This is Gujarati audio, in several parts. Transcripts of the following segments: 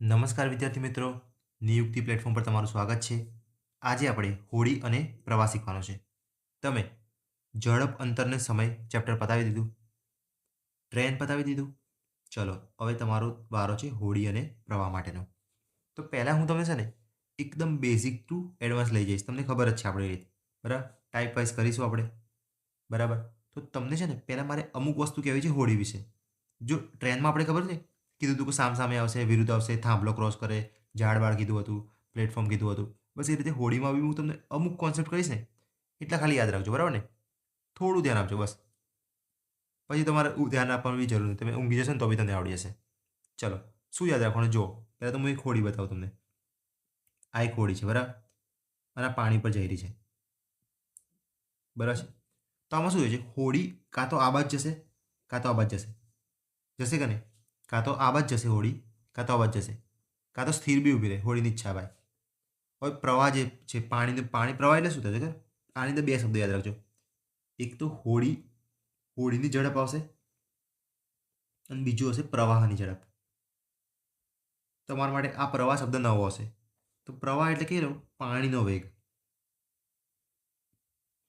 નમસ્કાર વિદ્યાર્થી મિત્રો, નિયુક્તિ પ્લેટફોર્મ પર તમારું સ્વાગત છે. આજે આપણે હોડી અને પ્રવાહ શીખવાનો છે. તમે ઝડપ અંતરને સમય ચેપ્ટર પતાવી દીધું, ટ્રેન પતાવી દીધું. ચલો હવે તમારો વારો છે હોડી અને પ્રવાહ માટેનો. તો પહેલાં હું તમને છે ને એકદમ બેઝિક ટુ એડવાન્સ લઈ જઈશ. તમને ખબર જ છે આપણી રીત, બરાબર? ટાઈપ વાઇઝ કરીશું આપણે, બરાબર? તો તમને છે ને પહેલાં મારે અમુક વસ્તુ કહેવી છે હોડી વિશે. જો ટ્રેનમાં આપણે ખબર છે કીધું હતું કે સામે આવશે, વિરુદ્ધ આવશે, થાંભલો ક્રોસ કરે, ઝાડ બાળ કીધું હતું, પ્લેટફોર્મ કીધું હતું. બસ એ રીતે હોડીમાં બી હું તમને અમુક કોન્સેપ્ટ કહીશ ને એટલા ખાલી યાદ રાખજો, બરાબર ને? થોડું ધ્યાન આપજો બસ. પછી તમારે ધ્યાન આપવાની બી જરૂર નથી. તમે ઊંઘી જશો ને તો બી તમને આવડી જશે. ચલો, શું યાદ રાખવાનું જુઓ. પહેલાં તો હું એક હોડી બતાવું તમને. આ એક હોડી છે, બરાબર? અને આ પાણી પર જઈ રહી છે, બરાબર છે? તો આમાં શું હોય છે, હોડી કાં તો આ બાજુ જશે, કાં તો આ બાજુ જશે. જશે કે નહીં? કાં તો આ બાજુ જશે હોડી, કાં તો આ બાજુ જશે, કાં તો સ્થિર બી ઊભી રહે. હોડીની ઈચ્છા ભાઈ. હવે પ્રવાહ જે છે, પાણી પ્રવાહ એટલે શું થશે ખબર? આની અંદર બે શબ્દ યાદ રાખજો. એક તો હોડીની ઝડપ આવશે અને બીજું હશે પ્રવાહની ઝડપ. તમારા માટે આ પ્રવાહ શબ્દ નવો હશે. તો પ્રવાહ એટલે કે પાણીનો વેગ.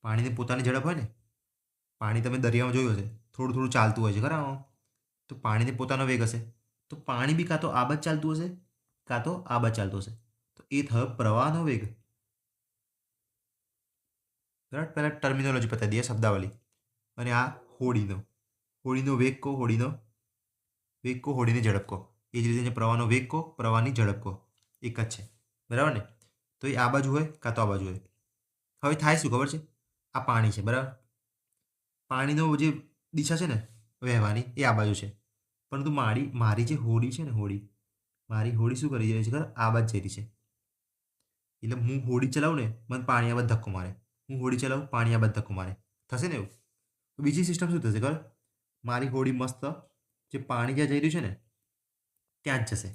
પાણીની પોતાની ઝડપ હોય ને, પાણી તમે દરિયામાં જોયું હશે, થોડું થોડું ચાલતું હોય છે ખરા આમાં. તો પાણીને પોતાનો વેગ હશે. તો પાણી બી કાં તો આ બાજુ ચાલતું હશે, કાં તો આ બાજુ ચાલતું હશે. તો એ થયો પ્રવાહનો વેગ. બરાબર? પહેલાં ટર્મિનોલોજી બતાવી દઈએ, શબ્દાવલી. અને આ હોડીનો હોડીનો વેગ કહો, હોડીની ઝડપ કહો. એ જ રીતે પ્રવાહનો વેગ કહો, પ્રવાહની ઝડપ કહો. એક જ છે, બરાબર ને? તો એ આ બાજુ હોય કાં તો આ બાજુ હોય. હવે થાય શું ખબર છે? આ પાણી છે, બરાબર? પાણીનો જે દિશા છે ને વહેવાની, એ આ બાજુ છે. પરંતુ મારી જે હોડી છે ને, મારી હોડી શું કરી રહી છે ખબર? આ બાજુ જઈ રહી છે. એટલે હું હોડી ચલાવું ને, મને પાણી આ બાજુ ધક્કો મારે. હું હોડી ચલાવું, પાણી આ બાજુ ધક્કો મારે. થશે ને એવું? બીજી સિસ્ટમ શું થશે ખબર? મારી હોડી મસ્ત જે પાણી જ્યાં જઈ રહ્યું છે ને ત્યાં જ જશે.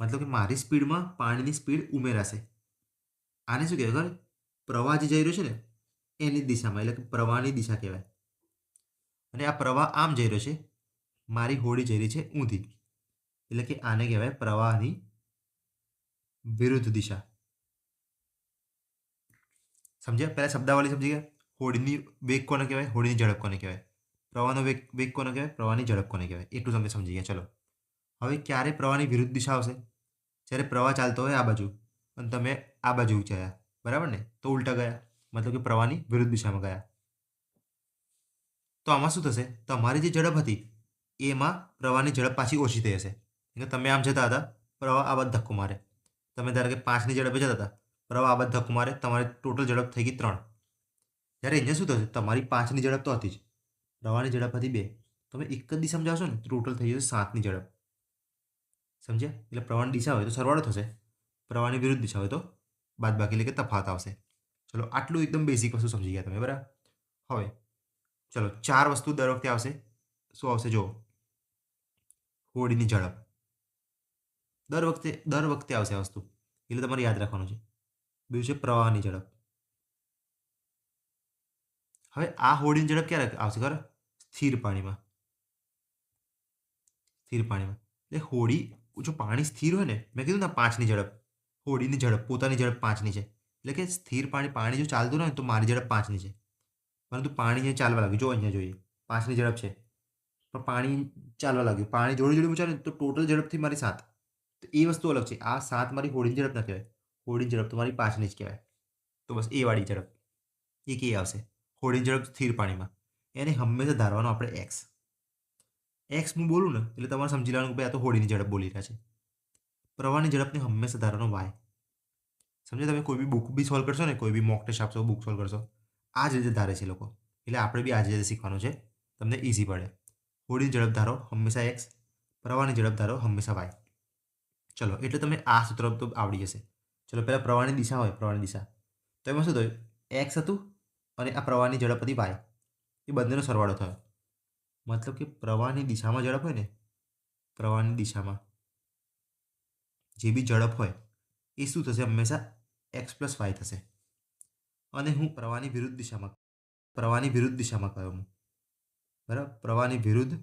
મતલબ કે મારી સ્પીડમાં પાણીની સ્પીડ ઉમેરાશે. આને શું કહેવાય ખબર? પ્રવાહ જે જઈ રહ્યો છે ને એની દિશામાં, એટલે કે પ્રવાહની દિશા કહેવાય. અને આ પ્રવાહ આમ જઈ રહ્યો છે, મારી હોડી જઈ રહી છે ઊંધી, એટલે કે આને કહેવાય પ્રવાહની વિરુદ્ધ દિશા. સમજ્યા? પહેલાં શબ્દાવલી સમજી ગયા? હોડીની વેગ કોને કહેવાય, હોડીની ઝડપ કોને કહેવાય, પ્રવાહનો વેગ કોને કહેવાય, પ્રવાહની ઝડપ કોને કહેવાય. એટલું તમે સમજી ગયા. ચલો, હવે ક્યારે પ્રવાહની વિરુદ્ધ દિશા આવશે? જ્યારે પ્રવાહ ચાલતો હોય આ બાજુ અને તમે આ બાજુ ગયા, બરાબર ને? તો ઉલટા ગયા, મતલબ કે પ્રવાહની વિરુદ્ધ દિશામાં ગયા. તો આમાં શું થશે? તમારી જે ઝડપ હતી એમાં પ્રવાહની ઝડપ પાછી ઓછી થઈ હશે. એટલે તમે આમ જતા હતા, પ્રવાહ આ બાજુ ધક્કો મારે. તમે ધારો કે 5ની ઝડપે જતા હતા, પ્રવાહ આ બાજુ ધક્કો મારે, તમારી ટોટલ ઝડપ થઈ ગઈ 3. જ્યારે અહીંયા શું થશે? તમારી 5ની ઝડપ તો હતી જ, પ્રવાહની ઝડપ હતી 2. તમે એક જ દિશામાં જાશો ને ટોટલ થઈ જશે 7ની ઝડપ. સમજ્યા? એટલે પ્રવાહની દિશા હોય તો સરવાળો થશે, પ્રવાહની વિરુદ્ધ દિશા હોય તો બાદબાકી, એટલે કે તફાવત આવશે. ચલો, આટલું એકદમ બેઝિક વસ્તુ સમજી ગયા તમે, બરાબર? હવે ચલો, 4 વસ્તુ દર વખતે આવશે. શું આવશે જુઓ? હોડીની ઝડપ દર વખતે આવશે આ વસ્તુ, એટલે તમારે યાદ રાખવાનું છે. બીજું છે પ્રવાહની ઝડપ. હવે આ હોડીની ઝડપ ક્યારે આવશે ખબર? સ્થિર પાણીમાં. સ્થિર પાણીમાં એટલે હોડી, જો પાણી સ્થિર હોય ને, મેં કીધું ને 5ની ઝડપ, હોડીની ઝડપ પોતાની ઝડપ 5ની છે. એટલે કે સ્થિર પાણી જો ચાલતું હોય ને તો મારી ઝડપ 5ની છે. પરંતુ પાણી અહીંયા ચાલવા લાગ્યું, જો અહીંયા જોઈએ 5ની ઝડપ છે, પણ પાણી ચાલવા લાગ્યું, પાણી જોડે જોડે ચાલે તો ટોટલ ઝડપથી મારી 7. તો એ વસ્તુ અલગ છે. આ 7 મારી હોડીની ઝડપ ના કહેવાય, હોડીની ઝડપ તો મારી 5ની જ કહેવાય. તો બસ એ વાળી ઝડપ, એક એ આવશે. હોડીની ઝડપ સ્થિર પાણીમાં, એને હંમેશા ધારવાનો આપણે એક્સ. એક્સ હું બોલું ને એટલે તમારે સમજી લેવાનું કે ભાઈ આ તો હોડીની ઝડપ બોલી રહ્યા છે. પ્રવાહની ઝડપને હંમેશા ધારવાનો વાય. સમજે? તમે કોઈ બી બુક બી સોલ્વ કરશો ને, કોઈ બી મોક ટેસ્ટ આપશો, બુક સોલ્વ કરશો, આ જ રીતે ધારે છે લોકો. એટલે આપણે બી આ જ રીતે શીખવાનું છે, તમને ઇઝી પડે. હોડીની ઝડપ ધારો હંમેશા એક્સ, પ્રવાહની ઝડપ ધારો હંમેશા વાય. ચલો, એટલે તમે આ સૂત્ર તો આવડી જશે. ચલો, પહેલાં પ્રવાહની દિશા હોય, પ્રવાહની દિશા તો એમાં શું થયું? એક્સ હતું અને આ પ્રવાહની ઝડપ હતી વાય. એ બંનેનો સરવાળો થયો. મતલબ કે પ્રવાહની દિશામાં ઝડપ હોય ને, પ્રવાહની દિશામાં જે બી ઝડપ હોય એ શું થશે? હંમેશા એક્સ પ્લસ વાય થશે. અને હું પ્રવાહની વિરુદ્ધ દિશામાં કયો હું, બરાબર? પ્રવાહની વિરુદ્ધ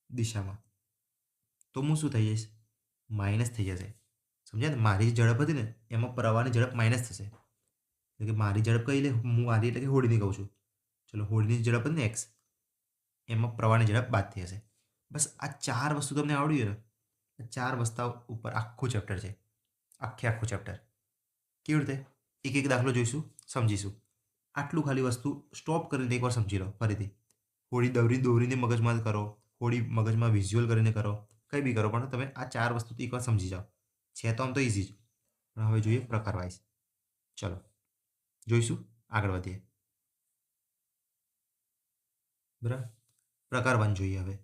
દિશામાં તો હું શું થઈ જઈશ? માઇનસ થઈ જશે. સમજ્યા ને? મારી ઝડપ હતી ને એમાં પ્રવાહની ઝડપ માઇનસ થશે. એટલે કે મારી ઝડપ કઈ લે હું મારી એટલે કે હોડીની કહું છું. ચલો હોડીની ઝડપ હતી ને એક્સ, એમાં પ્રવાહની ઝડપ બાદ થઈ હશે. બસ આ 4 વસ્તુ તમને આવડી ગયું ને, આ 4 વસ્તુ ઉપર આખું ચેપ્ટર છે. આખું ચેપ્ટર કેવી રીતે એક એક દાખલો જોઈશું, સમજીશું. આટલું ખાલી વસ્તુ સ્ટોપ કરીને એકવાર સમજી લો ફરીથી. હોડી દોરીને મગજમાં કરો, હોડી મગજમાં વિઝ્યુઅલ કરીને કરો, કંઈ બી કરો, પણ તમે આ 4 વસ્તુ એકવાર સમજી જાઓ. છે તો આમ તો ઇઝી જ, પણ હવે જોઈએ પ્રકાર વાઇઝ. ચલો જોઈશું, આગળ વધીએ. બરાબર, પ્રકાર 1 જોઈએ હવે.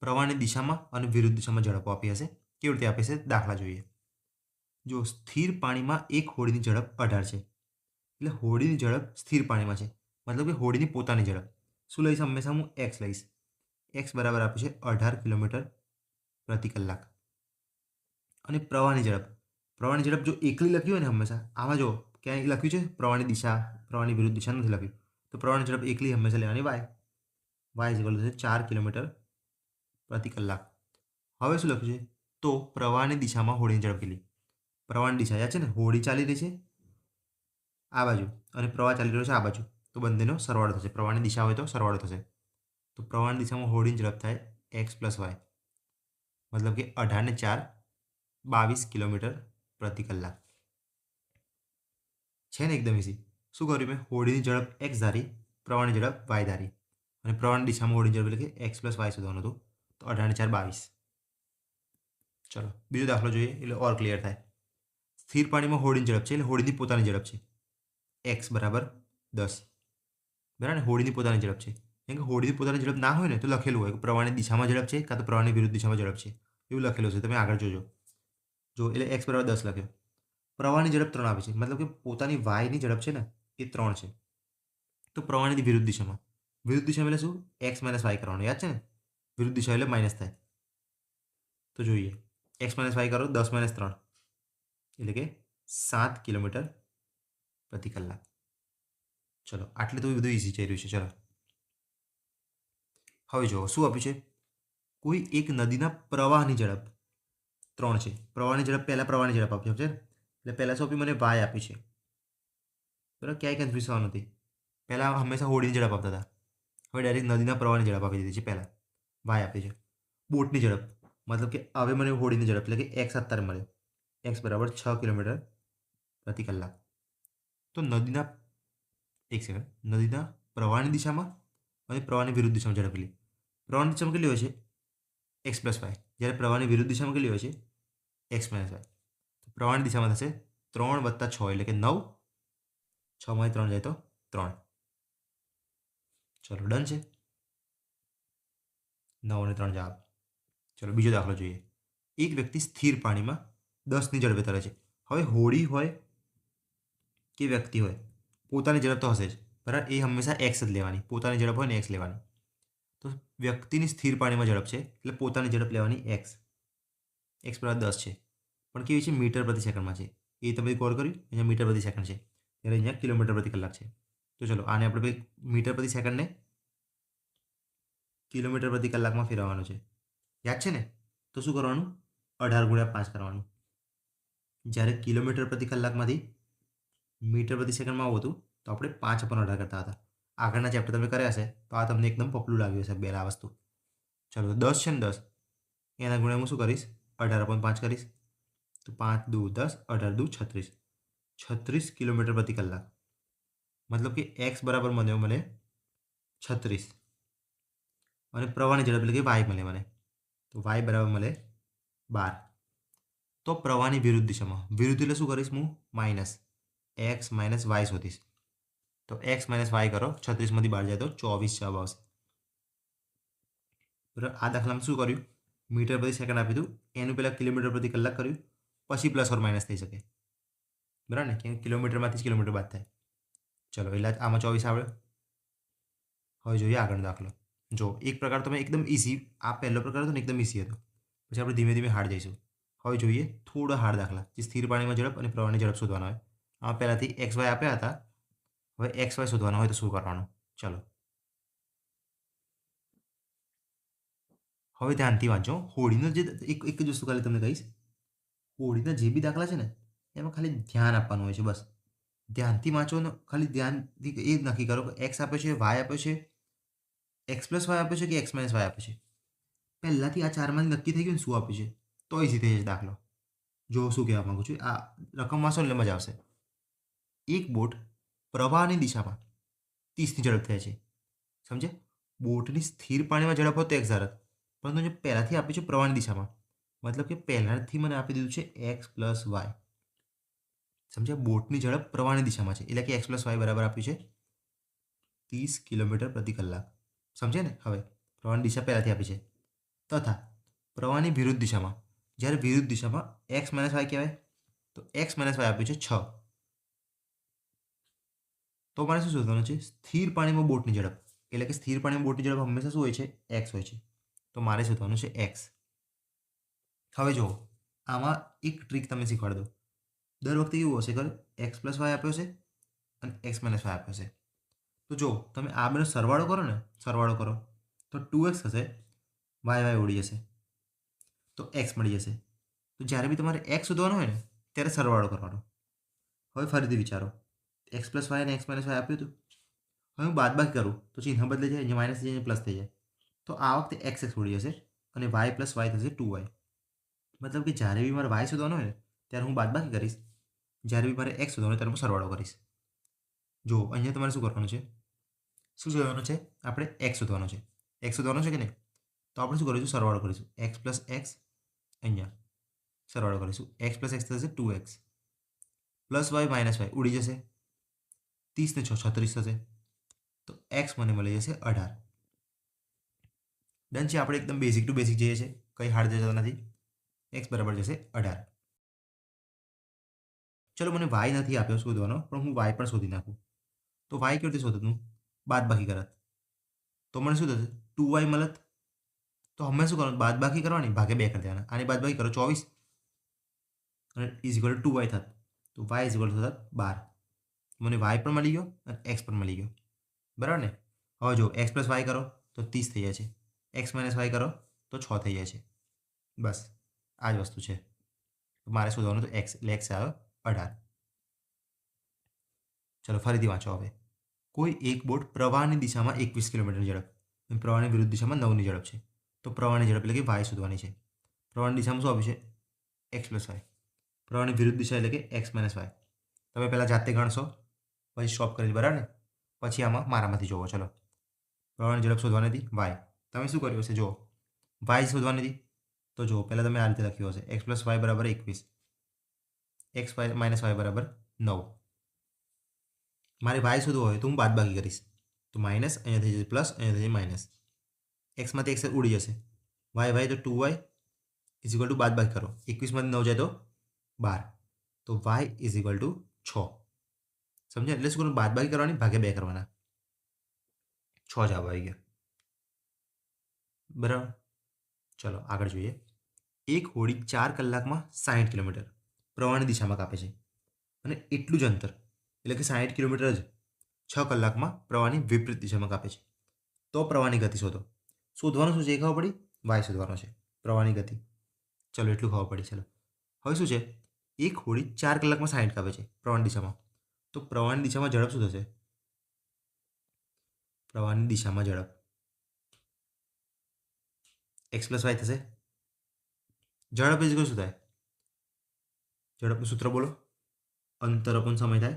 પ્રવાહની દિશામાં અને વિરુદ્ધ દિશામાં ઝડપો આપી હશે. કેવી રીતે આપી છે દાખલા જોઈએ. જો સ્થિર પાણીમાં એક હોડીની ઝડપ 18 છે. એટલે હોડીની ઝડપ સ્થિર પાણીમાં છે, મતલબ કે હોડીની પોતાની ઝડપ. શું લઈશ? હંમેશા હું એક્સ લઈશ. એક્સ બરાબર આપ્યું છે 18 કિલોમીટર પ્રતિ કલાક. અને પ્રવાહની ઝડપ જો એકલી લખી હોય ને, હંમેશા આમાં જો ક્યાંય લખ્યું છે પ્રવાહની દિશા, પ્રવાહની વિરુદ્ધ દિશા નથી લખ્યું, તો પ્રવાહની ઝડપ એકલી હંમેશા લેવાની Y is equal to 4 kilometre પ્રતિ કલાક. હવે શું લખ્યું છે? તો પ્રવાહની દિશામાં હોડીની ઝડપ કેટલી? પ્રવાહની દિશા યાદ છે ને, હોડી ચાલી રહી છે આ બાજુ અને પ્રવાહ ચાલી રહ્યો છે આ બાજુ, તો બંનેનો સરવાળો થશે. પ્રવાહની દિશા હોય તો સરવાળો થશે. તો પ્રવાહની દિશામાં હોડીની ઝડપ થાય એક્સ પ્લસ વાય, મતલબ કે 18 ને 4 22 કિલોમીટર પ્રતિ કલાક. છે ને એકદમ ઇઝી. શું કર્યું મેં? હોડીની ઝડપ એક્સ ધારી, પ્રવાહની ઝડપ વાય ધારી, અને પ્રવાહની દિશામાં હોડીની ઝડપ એટલે કે એક્સ પ્લસ વાય શોધવાનું હતું. તો 18 ને 4 22. ચલો બીજો દાખલો જોઈએ એટલે ઓર ક્લિયર થાય. સ્થિર પાણીમાં હોડીની ઝડપ છે, એટલે હોડીની પોતાની ઝડપ છે એક્સ બરાબર 10. બરાબર ને? હોડીની પોતાની ઝડપ છે. કેમ કે હોડીની પોતાની ઝડપ ના હોય ને તો લખેલું હોય કે પ્રવાહની દિશામાં ઝડપ છે કાં તો પ્રવાહની વિરુદ્ધ દિશામાં ઝડપ છે, એવું લખેલું છે. તમે આગળ જોજો. જો એટલે એક્સ બરાબર 10 લખ્યો. પ્રવાહની ઝડપ 3 આપી છે, મતલબ કે પોતાની વાયની ઝડપ છે ને એ 3 છે. તો પ્રવાહની વિરુદ્ધ દિશામાં એટલે શું? એક્સ માઇનસ વાય કરવાનું, યાદ છે ને? વિરુદ્ધ દિશા એટલે માઇનસ થાય. તો જોઈએ, એક્સ માઇનસ વાય કરો 10 માઇનસ 3 એટલે કે 7 કિલોમીટર પ્રતિ કલાક. ચલો આટલે તો બધું ઇઝી જઈ રહ્યું છે. ચલો હવે જુઓ શું આપ્યું છે. કોઈ એક નદીના પ્રવાહની ઝડપ 3 છે. પ્રવાહની ઝડપ પહેલાં પ્રવાહની ઝડપ આપી છે, એટલે પહેલાં શું આપ્યું? મને વાય આપી છે. બરાબર, ક્યાંય કન્ફ્યુઝ થવાનું નથી. પહેલાં હંમેશા હોડીની ઝડપ આપતા હતા, હવે ડાયરેક્ટ નદીના પ્રવાહની ઝડપ આપી દીધી છે. પહેલાં વાય આપી છે. બોટની ઝડપ, મતલબ કે હવે મને હોડીની ઝડપ એટલે કે એક્સ અત્યારે મળ્યો. એક્સ બરાબર 6 કિલોમીટર પ્રતિ કલાક. તો નદીના પ્રવાહની દિશામાં અને પ્રવાહની વિરુદ્ધ દિશામાં ઝડપ કેટલી? પ્રવાહની દિશામાં કેટલી હોય છે? X plus Y. જ્યારે પ્રવાહની વિરુદ્ધ દિશામાં કેટલી હોય છે? X minus Y. તો પ્રવાહની દિશામાં થશે 3 + 6 એટલે કે 9. 6માંથી 3 જાય તો 3. ચલો ડન છે. 9 અને 3 જવાબ. ચલો બીજો દાખલો જોઈએ. એક વ્યક્તિ સ્થિર પાણીમાં 10ની ઝડપે તરે છે. હવે હોડી હોય કે વ્યક્તિ હોય, પોતાની ઝડપ તો હશે જ. બરાબર, એ હંમેશા એક્સ જ લેવાની. પોતાની ઝડપ હોય ને એક્સ લેવાની. તો વ્યક્તિની સ્થિર પાણીમાં ઝડપ છે એટલે પોતાની ઝડપ લેવાની એક્સ. એક્સ બરાબર 10 છે, પણ કેવી છે? મીટર પ્રતિ સેકન્ડમાં છે. એ તમે ગોળ કર્યું, અહીંયા મીટર પ્રતિ સેકન્ડ છે, ત્યારે અહીંયા કિલોમીટર પ્રતિ કલાક છે. તો ચલો આને આપણે મીટર પ્રતિ સેકન્ડને કિલોમીટર પ્રતિ કલાકમાં ફેરવવાનું છે. યાદ છે ને? તો શું કરવાનું? 18 × 5 કરવાનું. જ્યારે કિલોમીટર પ્રતિ કલાકમાંથી મીટર પ્રતિ સેકન્ડમાં આવું હતું તો આપણે 5/18 કરતા હતા. આગળના ચેપ્ટર તમે કર્યા હશે તો આ તમને એકદમ પપલું લાગ્યું હશે પહેલાં આ વસ્તુ. ચલો 10 છે ને 10, એના ગુણ્યા હું શું કરીશ? 18/5 કરીશ. તો 5 × 2 = 10, 18 × 2 = 36. 36 કિલોમીટર પ્રતિ કલાક. મતલબ કે એક્સ બરાબર મને 36 અને પ્રવાહની ઝડપ એટલે કે વાય મળે મને. તો વાય બરાબર મળે 12. તો પ્રવાહની વિરુદ્ધ દિશામાં, વિરુદ્ધ એટલે શું કરીશ? હું માઇનસ એક્સ માઇનસ વાય શોધીશ. તો એક્સ માઇનસ વાય કરો, 36માંથી 12 જાય તો 24 જવાબ આવશે. બરાબર, આ દાખલામાં શું કર્યું? મીટર પ્રતિ સેકન્ડ આપ્યું હતું, એનું પહેલાં કિલોમીટર પ્રતિ કલાક કર્યું, પછી પ્લસ ઓર માઇનસ થઈ શકે. બરાબર ને? કેમ કિલોમીટરમાંથી જ કિલોમીટર બાદ થાય. ચલો એટલે આમાં 24 આવડે. હવે જોઈએ આગળનો દાખલો. જો એક પ્રકાર તમે એકદમ ઇઝી, આ પહેલો પ્રકાર હતો ને એકદમ ઇઝી હતો, પછી આપણે ધીમે ધીમે હાર્ડ જઈશું. હવે જોઈએ થોડા હાર્ડ દાખલા, જે સ્થિર પાણીમાં ઝડપ અને પ્રવાહની ઝડપ શોધવાના હોય. આમાં પહેલાંથી એક્સ વાય આપ્યા હતા, હવે એક્સ વાય શોધવાના હોય તો શું કરવાનું? ચલો હવે ધ્યાનથી વાંચો. હોડીનો જે એક જ વસ્તુ ખાલી તમને કહીશ, હોડીના જે બી દાખલા છે ને એમાં ખાલી ધ્યાન આપવાનું હોય છે, બસ ધ્યાનથી વાંચો ને ખાલી ધ્યાનથી એ નક્કી કરો કે એક્સ આપ્યો છે, વાય આપ્યો છે, એક્સ પ્લસ વાય આપ્યો છે કે એક્સ માઇનસ વાય આપ્યો છે. પહેલાંથી આ ચારમાંથી નક્કી થઈ ગયું ને શું આપ્યું છે તો ઇઝી થઈ જશે દાખલો. જો શું કહેવા માગું છું, આ રકમ વાંચો એટલે મજા આવશે. એક બોટ પ્રવાહની દિશામાં 30ની ઝડપ થાય છે, સમજે? બોટની સ્થિર પાણીમાં ઝડપ હોય તો એક્સ ધારત, પરંતુ જે પહેલાંથી આપ્યું છે પ્રવાહની દિશામાં, મતલબ કે પહેલાંથી મને આપી દીધું છે એક્સ પ્લસ વાય, સમજ્યા? બોટની ઝડપ પ્રવાહની દિશામાં છે એટલે કે એક્સ પ્લસ વાય બરાબર આપ્યું છે 30 કિલોમીટર પ્રતિ કલાક, સમજે ને? હવે પ્રવાહની દિશા પહેલાંથી આપી છે, તથા પ્રવાહની વિરુદ્ધ દિશામાં, જ્યારે વિરુદ્ધ દિશામાં એક્સ માઇનસ વાય કહેવાય, તો એક્સ માઇનસ વાય આપ્યું છે 6. તો મારે શું શોધવાનું છે? સ્થિર પાણીમાં બોટની ઝડપ, એટલે કે સ્થિર પાણીમાં બોટની ઝડપ હંમેશા શું હોય છે? એક્સ હોય છે. તો મારે શોધવાનું છે એક્સ. હવે જુઓ, આમાં એક ટ્રીક તમને શીખવાડી દઉં. દર વખતે કેવું હશે? ખબર, એક્સ પ્લસ વાય આપ્યો છે અને એક્સ માઇનસ વાય આપ્યો છે. તો જો તમે આ બેનો સરવાળો કરો ને, સરવાળો કરો તો 2x થશે, વાય વાય ઉડી જશે, તો એક્સ મળી જશે. તો જ્યારે બી તમારે એક્સ શોધવાનો હોય ને ત્યારે સરવાળો કરવાનો. હવે ફરીથી વિચારો, એક્સ પ્લસ વાય અને એક્સ માઇનસ વાય આપ્યું હતું. હવે હું બાદબાકી કરું તો ચિહ્ન બદલાઈ જાય, અહીંયા માઇનસ થઈ જાય, પ્લસ થઈ જાય. તો આ વખતે એક્સ એક્સ ઉડી જશે અને વાય પ્લસ વાય થશે 2y. મતલબ કે જ્યારે બી મારે વાય શોધવાનો હોય ને ત્યારે હું બાદબાકી કરીશ, જ્યારે બી મારે એક્સ શોધવાનો હોય ત્યારે હું સરવાળો કરીશ. જો અહીંયા તમારે શું કરવાનું છે? શું શોધવાનું છે? આપણે એક્સ શોધવાનો છે. એક્સ શોધવાનો છે કે નહીં? તો આપણે શું કરીશું? સરવાળો કરીશું. એક્સ પ્લસ એક્સ, અહીંયા સરવાળો કરીશું. એક્સ પ્લસ એક્સ થશે 2x, plus Y minus Y ઉડી જશે, 30 ને 6 36 થશે, તો એક્સ મને મળી જશે 18. ડન છે? આપણે એકદમ બેઝિક ટુ બેઝિક જઈએ છીએ, કંઈ હાર્ડ જતા નથી. એક્સ બરાબર જશે 18. ચલો, મને વાય નથી આપ્યો શોધવાનો, પણ હું વાય પણ શોધી નાખું. તો વાય કેવી રીતે શોધતું? બાદબાકી કરત, તો મને શું થશે? 2y મળત. તો હમણાં શું કરવાનું? બાદબાકી કરવાની, ભાગે 2 કરી દેવાના. આની બાદબાકી કરો 24 અને ઇઝ ઇક્વલ ટુ 2y થાત, તો વાય ઇઝ ઇક્વલ ટુ થાત 12. મને વાય પણ મળી ગયો અને એક્સ પણ મળી ગયો, બરાબર ને? હવે જો એક્સ પ્લસ વાય કરો તો 30 થઈ જાય છે, એક્સ માઇનસ વાય કરો તો 6 થઈ જાય છે. બસ આ જ વસ્તુ છે. મારે શોધવાનું તો એક્સ, એટલે એક્સ આવ્યો 18. ચલો ફરીથી વાંચો. હવે કોઈ એક બોટ પ્રવાહની દિશામાં 21 કિલોમીટરની ઝડપ અને પ્રવાહની વિરુદ્ધ દિશામાં 9ની ઝડપ છે. તો પ્રવાહની ઝડપ એટલે કે વાય શોધવાની છે. પ્રવાહની દિશામાં શું આપ્યું છે? X plus Y. પ્રવાહની વિરુદ્ધ દિશા એટલે કે એક્સ માઇનસ વાય. તમે પહેલાં જાતે ગણશો, પછી સ્ટોપ કરી, બરાબર ને? પછી આમાં મારામાંથી જોવો. ચલો, પ્રવાહની ઝડપ શોધવાની હતી વાય. તમે શું કર્યું હશે? જુઓ, વાય શોધવાની હતી તો જુઓ પહેલાં તમે આ રીતે લખ્યું હશે, એક્સ પ્લસ વાય બરાબર 21, એક્સ વાય માઇનસ વાય બરાબર 9. મારે વાય શોધવો હોય તો હું બાદબાકી કરીશ, તો માઇનસ અહીંયા થઈ જશે પ્લસ, અહીંયા થઈ જશે માઇનસ. એક્સમાંથી એક્સ ઉડી જશે, વાય વાય તો 2y ઇઝ ઇક્વલ ટુ બાદબાકી કરો, 21માંથી 9 જાય તો 12, તો વાય ઇઝ ઇક્વલ ટુ 6. સમજ્યા? એટલે શું કરવાનું? બાદબાકી કરવાની, ભાગે 2 કરવાના. 6 જવાબ આવી ગયા, બરાબર? ચલો આગળ જોઈએ. એક હોડી 4 કલાકમાં 60 કિલોમીટર પ્રવાહની દિશામાં કાપે છે અને એટલું જ અંતર, એટલે કે 60 કિલોમીટર જ 6 કલાકમાં પ્રવાહની વિપરીત દિશામાં કાપે છે. તો પ્રવાહની ગતિ શોધો. શોધવાનું શું છે એ ખબર પડી? વાય શોધવાનો છે, પ્રવાહની ગતિ. ચલો એટલું ખબર પડી. ચલો હવે શું છે? એક હોડી 4 કલાકમાં 60 કાપે છે પ્રવાહની દિશામાં, તો પ્રવાહની દિશામાં ઝડપ શું થશે? પ્રવાહની દિશામાં ઝડપ એક્સ પ્લસ વાય થશે. ઝડપ ઇઝ શું થાય? ઝડપનું સૂત્ર બોલો. અંતર અપન સમય થાય.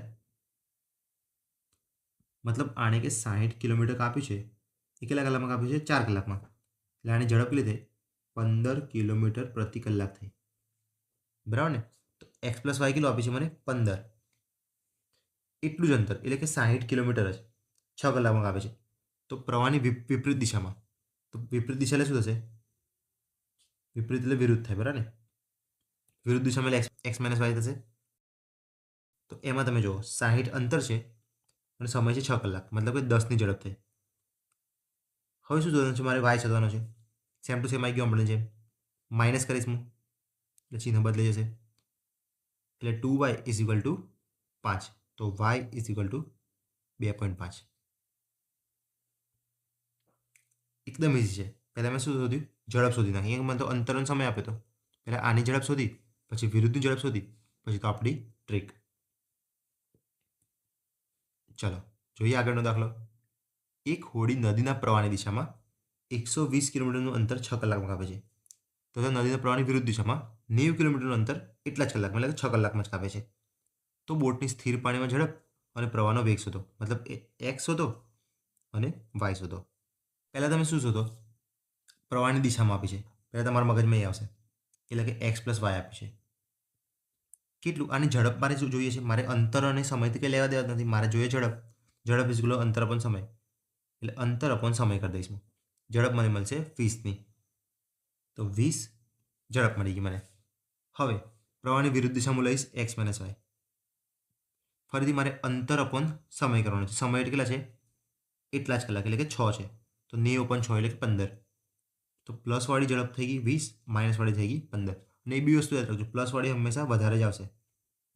મતલબ આને કે 60 કિલોમીટર કાપ્યું છે, એ કેટલા કલાકમાં કાપ્યું છે? 4 કલાકમાં. એટલે આની ઝડપ કેટલી થઈ? 15 કિલોમીટર પ્રતિ કલાક થઈ, બરાબર ને? તો એક્સ પ્લસ વાય કેટલું આપ્યું છે મને? 15. એટલું જ અંતર એટલે કે 60 કિલોમીટર જ 6 કલાકમાં કાપે છે. તો પ્રવાહની વિપરીત દિશામાં, તો વિપરીત દિશા એટલે શું થશે? વિપરીત એટલે વિરુદ્ધ થાય, બરાબર ને? વિરુદ્ધ દિશામાં એટલે એક્સ માઇનસ વાય થશે. તો એમાં તમે જુઓ 60 અંતર છે અને સમય છે 6 કલાક, મતલબ કે 10ની ઝડપ થઈ. હવે શું શોધવાનું છે? મારે વાય શોધવાનો છે. સેમ ટુ સેમ આવી ગયો આપણે જેમ. માઇનસ કરીશ હું એટલે ચિહ્ન બદલાઈ જશે, એટલે 2y ઇઝ ઇક્વલ ટુ 5. તો વાય ઇઝ ઇક્વલ ટુ 2.5. એકદમ ઇઝી છે. પહેલાં મેં શું શોધ્યું? ઝડપ શોધી નાખી. અહીંયા મને તો અંતર અને સમય આપ્યો હતો. પહેલાં આની ઝડપ શોધી, પછી વિરુદ્ધની ઝડપ શોધી, પછી તો આપણી ટ્રીક. ચલો જોઈએ આગળનો દાખલો. એક હોડી નદીના પ્રવાહની દિશામાં 120 કિલોમીટરનું અંતર 6 કલાકમાં કાપે છે. તો નદીના પ્રવાહની વિરુદ્ધ દિશામાં 90 કિલોમીટરનું અંતર એટલા જ કલાકમાં, એટલે કે 6 કલાકમાં જ કાપે છે. તો બોટની સ્થિર પાણીમાં ઝડપ અને પ્રવાહનો વેગ શોધો. મતલબ એક્સ શોધો અને વાય શોધો. પહેલાં તમે શું શોધો? પ્રવાહની દિશામાં આપી છે. પહેલાં તમારા મગજમાં એ આવશે, એટલે કે એક્સ પ્લસ વાય આપી છે. કેટલું? આની ઝડપ મારે શું જોઈએ છે? મારે અંતર અને સમયથી કંઈ લેવા દેવા નથી. મારે જોઈએ ઝડપ. ઝડપ ઇઝ ઇક્વલ અંતર અપોન સમય, એટલે અંતર અપોન સમય કરી દઈશ હું. ઝડપ મને મળશે 20ની. તો 20 ઝડપ મળી ગઈ મને. હવે પ્રવાહની વિરુદ્ધ દિશામાં લઈશ એક્સ માઇનસ વાય. ફરીથી મારે અંતર અપોન સમય કરવાનો છે. સમય કેટલા છે? એટલા જ કલાક, એટલે કે 6 છે. તો 90 અપોન 6 એટલે કે 15. તો પ્લસવાળી ઝડપ થઈ ગઈ 20, માઇનસવાળી થઈ ગઈ 15. અને એ બી વસ્તુ યાદ રાખજો, પ્લસવાળી હંમેશા વધારે જ આવશે,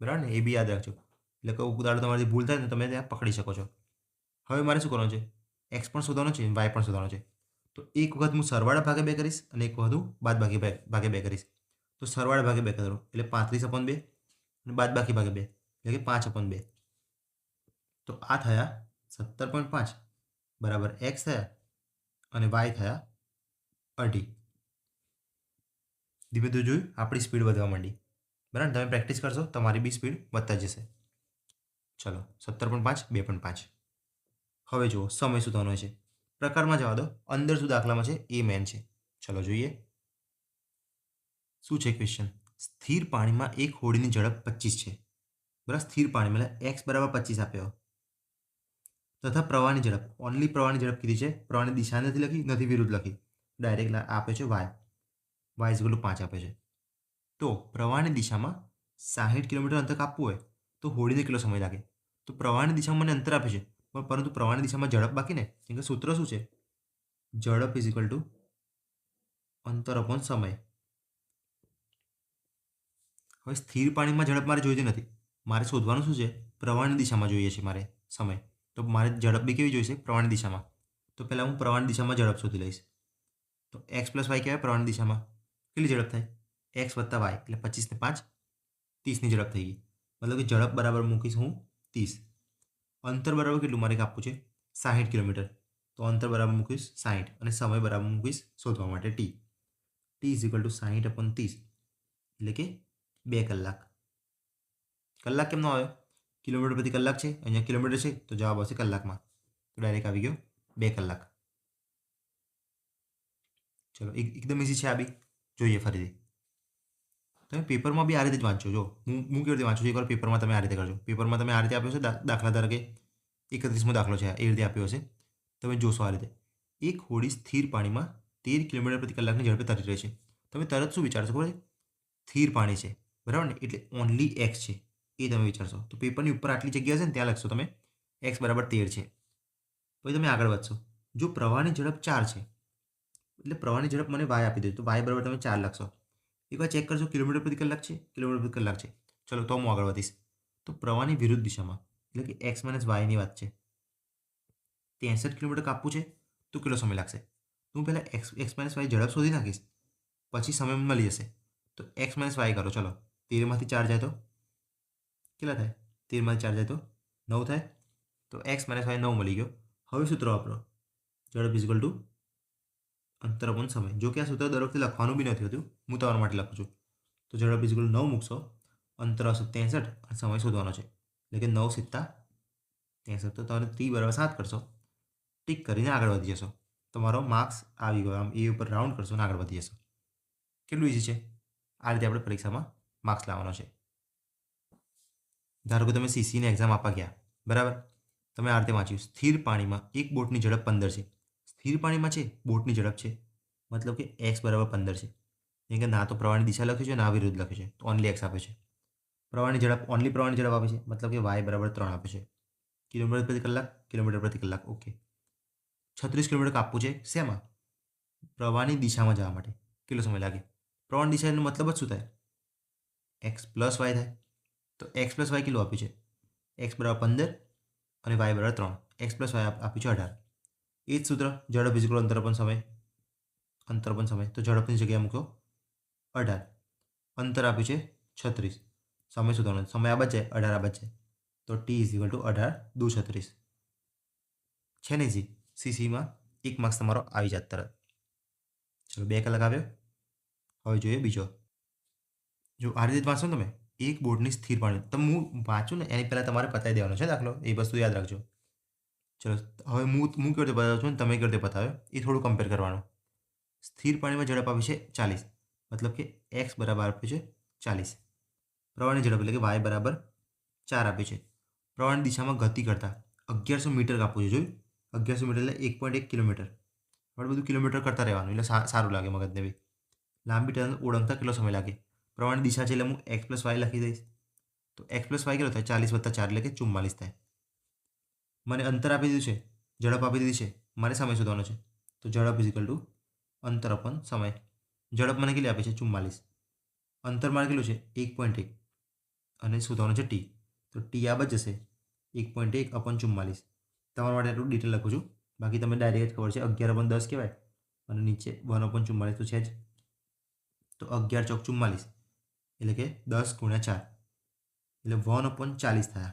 બરાબર ને? એ બી યાદ રાખજો. એટલે કે ઉદાહરણ તમારી ભૂલ થાય ને તમે ત્યાં પકડી શકો છો. હવે મારે શું કરવાનું છે? એક્સ પણ શોધવાનો છે, વાય પણ શોધવાનો છે. તો એક વખત હું સરવાળા ભાગે 2 કરીશ અને એક વખત હું બાદબાકી ભાગે 2 કરીશ. તો સરવાળા ભાગે 2 કરો એટલે 35/2 અને બાદબાકી ભાગે 2 એટલે કે 5/2. તો આ થયા 17.5 બરાબર એક્સ થયા અને વાય થયા 2.5. ધીમે ધીમે જોયું આપણી સ્પીડ વધવા માંડી, બરાબર? તમે પ્રેક્ટિસ કરશો તમારી બી સ્પીડ વધતા જશે. ચલો 17.5 2.5. હવે જુઓ સમય શોધવાનો છે. પ્રકારમાં જવા દો, અંદર શું દાખલામાં છે એ મેન છે. ચલો જોઈએ શું છે ક્વેશ્ચન. સ્થિર પાણીમાં એક હોડીની ઝડપ 25 છે, બરાબર? સ્થિર પાણીમાં એટલે એક્સ બરાબર 25 આપ્યો તથા પ્રવાહની ઝડપ, ઓનલી પ્રવાહની ઝડપ કીધી છે. પ્રવાહની દિશા નથી લખી, નથી વિરુદ્ધ લખી, ડાયરેક્ટ આપે છે Y. Y is equal to 5 આપે છે. તો પ્રવાહની દિશામાં 60 કિલોમીટર અંતર કાપવું હોય તો હોડીને કેટલો સમય લાગે? તો પ્રવાહની દિશામાં મને અંતર આપે છે, પરંતુ પ્રવાહની દિશામાં ઝડપ બાકી ને, કેમ કે સૂત્ર શું છે? ઝડપ ઇઝ ઇક્વલ ટુ અંતર અપોન સમય. હવે સ્થિર પાણીમાં ઝડપ મારે જોઈતી નથી, મારે શોધવાનું શું છે? પ્રવાહની દિશામાં જોઈએ છે મારે સમય. તો મારે ઝડપ બી કેવી જોઈશે? પ્રવાહની દિશામાં. તો પહેલાં હું પ્રવાહની દિશામાં ઝડપ શોધી લઈશ. તો એક્સ પ્લસ વાય કહેવાય પ્રવાહની દિશામાં. કેટલી ઝડપ થાય? એક્સ વત્તા વાય એટલે 25 ને 5 30ની ઝડપ થઈ ગઈ. મતલબ કે ઝડપ બરાબર મૂકીશ હું 30. અંતર બરાબર કેટલું મારે કાપવું છે? 60 કિલોમીટર. તો અંતર બરાબર મૂકીશ 60 અને સમય બરાબર મૂકીશ શોધવા માટે T. T is equal two 60/30 એટલે કે 2 કલાક. કલાક કેમ ન આવ્યો? કિલોમીટર પ્રતિ કલાક છે, અહીંયા કિલોમીટર છે તો જવાબ આવશે કલાકમાં. તો ડાયરેક્ટ આવી ગયો 2 કલાક. ચલો એકદમ ઇઝી છે આ બી. જોઈએ ફરીથી. તમે પેપરમાં બી આ રીતે જ વાંચો. જો હું કેવી રીતે વાંચું છું, એકવાર પેપરમાં તમે આ રીતે કરજો. પેપરમાં તમે આ રીતે આપ્યો છે દાખલા તરીકે 31મો દાખલો છે, એ રીતે આપ્યો હશે. તમે જોશો આ રીતે. એક હોડી સ્થિર પાણીમાં 13 કિલોમીટર પ્રતિ કલાકની ઝડપે તરી રહી છે. તમે તરત શું વિચારશો ખબર છે? સ્થિર પાણી છે, બરાબર ને? એટલે ઓનલી એક્સ છે એ તમે વિચારશો. તો પેપરની ઉપર આટલી જગ્યા છે ને ત્યાં લખશો તમે એક્સ બરાબર 13 છે. પછી તમે આગળ વધશો. જો પ્રવાહની ઝડપ 4 છે એટલે પ્રવાહની ઝડપ મને વાય આપી દે, તો વાય બરાબર તમે 4 લખશો. એકવાર ચેક કરજો કિલોમીટર પ્રતિ કલાક છે, કિલોમીટર પ્રતિ કલાક છે. ચલો તો હું આગળ વધીશ. તો પ્રવાહની વિરુદ્ધ દિશામાં એટલે કે એક્સ માઇનસ વાયની વાત છે. 63 કિલોમીટર કાપવું છે તો કેટલો સમય લાગશે? હું પહેલાં એક્સ માઇનસ વાય ઝડપ શોધી નાખીશ, પછી સમય મળી જશે. તો એક્સ માઇનસ વાય કરો. ચલો 13માંથી 4 જાય તો કેટલા થાય? 13માંથી 4 જાય તો 9 થાય. તો એક્સ માઇનસ વાય 9 મળી ગયો. હવે સૂત્ર વાપરો, ઝડપ ઇઝ ઇક્વલ ટુ અંતર અપોન સમય. જો કે આ સૂત્ર દર વખતે લખવાનું બી નથી હોતું, હું તમારા માટે લખું છું. તો ઝડપ ઇઝ ઇક્વલ 9 મૂકશો, અંતર આવશે 63 અને સમય શોધવાનો છે, એટલે કે 9 × 63. તો તમે 3 બરાબર 7 કરશો, ટીક કરીને આગળ વધી જશો. તમારો માર્ક્સ આવી ગયો. આમ એ ઉપર રાઉન્ડ કરશો અને આગળ વધી જશો. કેટલું ઇઝી છે? આ રીતે આપણે પરીક્ષામાં માર્ક્સ લાવવાનો છે. ધારો કે તમે સીસીની એક્ઝામ આપવા ગયા, બરાબર? તમે આ રીતે વાંચ્યું, સ્થિર પાણીમાં એક બોટની ઝડપ 15 છે. સ્થિર પાણીમાં છે, બોટની ઝડપ છે, મતલબ કે એક્સ બરાબર 15 છે. કેમ કે ના તો પ્રવાહની દિશા લખ્યું છે ના વિરુદ્ધ લખ્યું છે, તો ઓનલી એક્સ આપે છે. પ્રવાહની ઝડપ ઓનલી પ્રવાહની ઝડપ આપે છે, મતલબ કે વાય બરાબર 3 આપે છે. કિલોમીટર પ્રતિ કલાક, કિલોમીટર પ્રતિ કલાક, ઓકે. 36 કિલોમીટર કાપવું છે શેમાં? પ્રવાહની દિશામાં જવા માટે. કેટલો સમય લાગે? પ્રવાહની દિશાનો મતલબ જ શું થાય? એક્સ પ્લસ વાય થાય. તો એક્સ પ્લસ વાય કેટલું આપ્યું છે? એક્સ બરાબર 15 અને વાય બરાબર 3. એક્સ પ્લસ વાય આપ્યું છે 18. એ જ સૂત્ર, ઝડપ ઇઝ ઇક્વલ અંતર અપોન સમય. અંતર પણ સમય, તો ઝડપની જગ્યાએ મૂકો 18, અંતર આપ્યું છે 36, સમય શોધવાનો, સમય આ બાજુ જાય 18 આ બાજુ જાય, તો t = 18 દુ 36 છે ને જી. સીસીમાં 1 માર્ક્સ તમારો આવી જાત તરત. ચલો 2 કલાક આવ્યો. હવે જોઈએ બીજો. જો આ રીતે વાંચો ને તમે, એક બોર્ડની સ્થિર પાણી, તમે હું વાંચું ને એની પહેલાં તમારે પતાવી દેવાનો છે દાખલો, એ વસ્તુ યાદ રાખજો. ચલો હવે હું કેવી રીતે બતાવું છું ને તમે કેવી રીતે બતાવ્યો એ થોડું કમ્પેર કરવાનું. સ્થિર પાણીમાં ઝડપ આપી છે 40, મતલબ કે x બરાબર આપ્યું છે 40. પ્રવાહની ઝડપ એટલે કે y બરાબર 4 આપી છે. પ્રવાહની દિશામાં ગતિ કરતા 1100 મીટર કાપવું છે. જોયું, 1100 મીટર એટલે 1.1 કિલોમીટર. આપણે બધું કિલોમીટર કરતા રહેવાનું એટલે સારું લાગે મગજને બી. લાંબી ટનલ ઓળંગતા કેટલો સમય લાગે? પ્રવાહની દિશા છે એટલે હું x+y લખી દઈશ. તો x+y કેટલો થાય? 40 + 4 એટલે કે 44 થાય. મને અંતર આપી દીધું છે, ઝડપ આપી દીધી છે, મારે સમય શોધવાનો છે. તો ઝડપ = અંતર અપન સમય. ઝડપ મને કેટલી આપી છે? 44. અંતર મારે કેટલું છે? 1.1 અને શોધવાનું છે t. તો t આ બાજુ જશે 1.1 / 44. તમારા માટે એટલું ડિટેલ લખું છું, બાકી તમે ડાયરેક્ટ ખબર છે 11/10 કહેવાય અને નીચે 1/44 તો છે જ. તો 11 ચોક 44 એટલે કે 10 × 4 એટલે 1/40 થયા.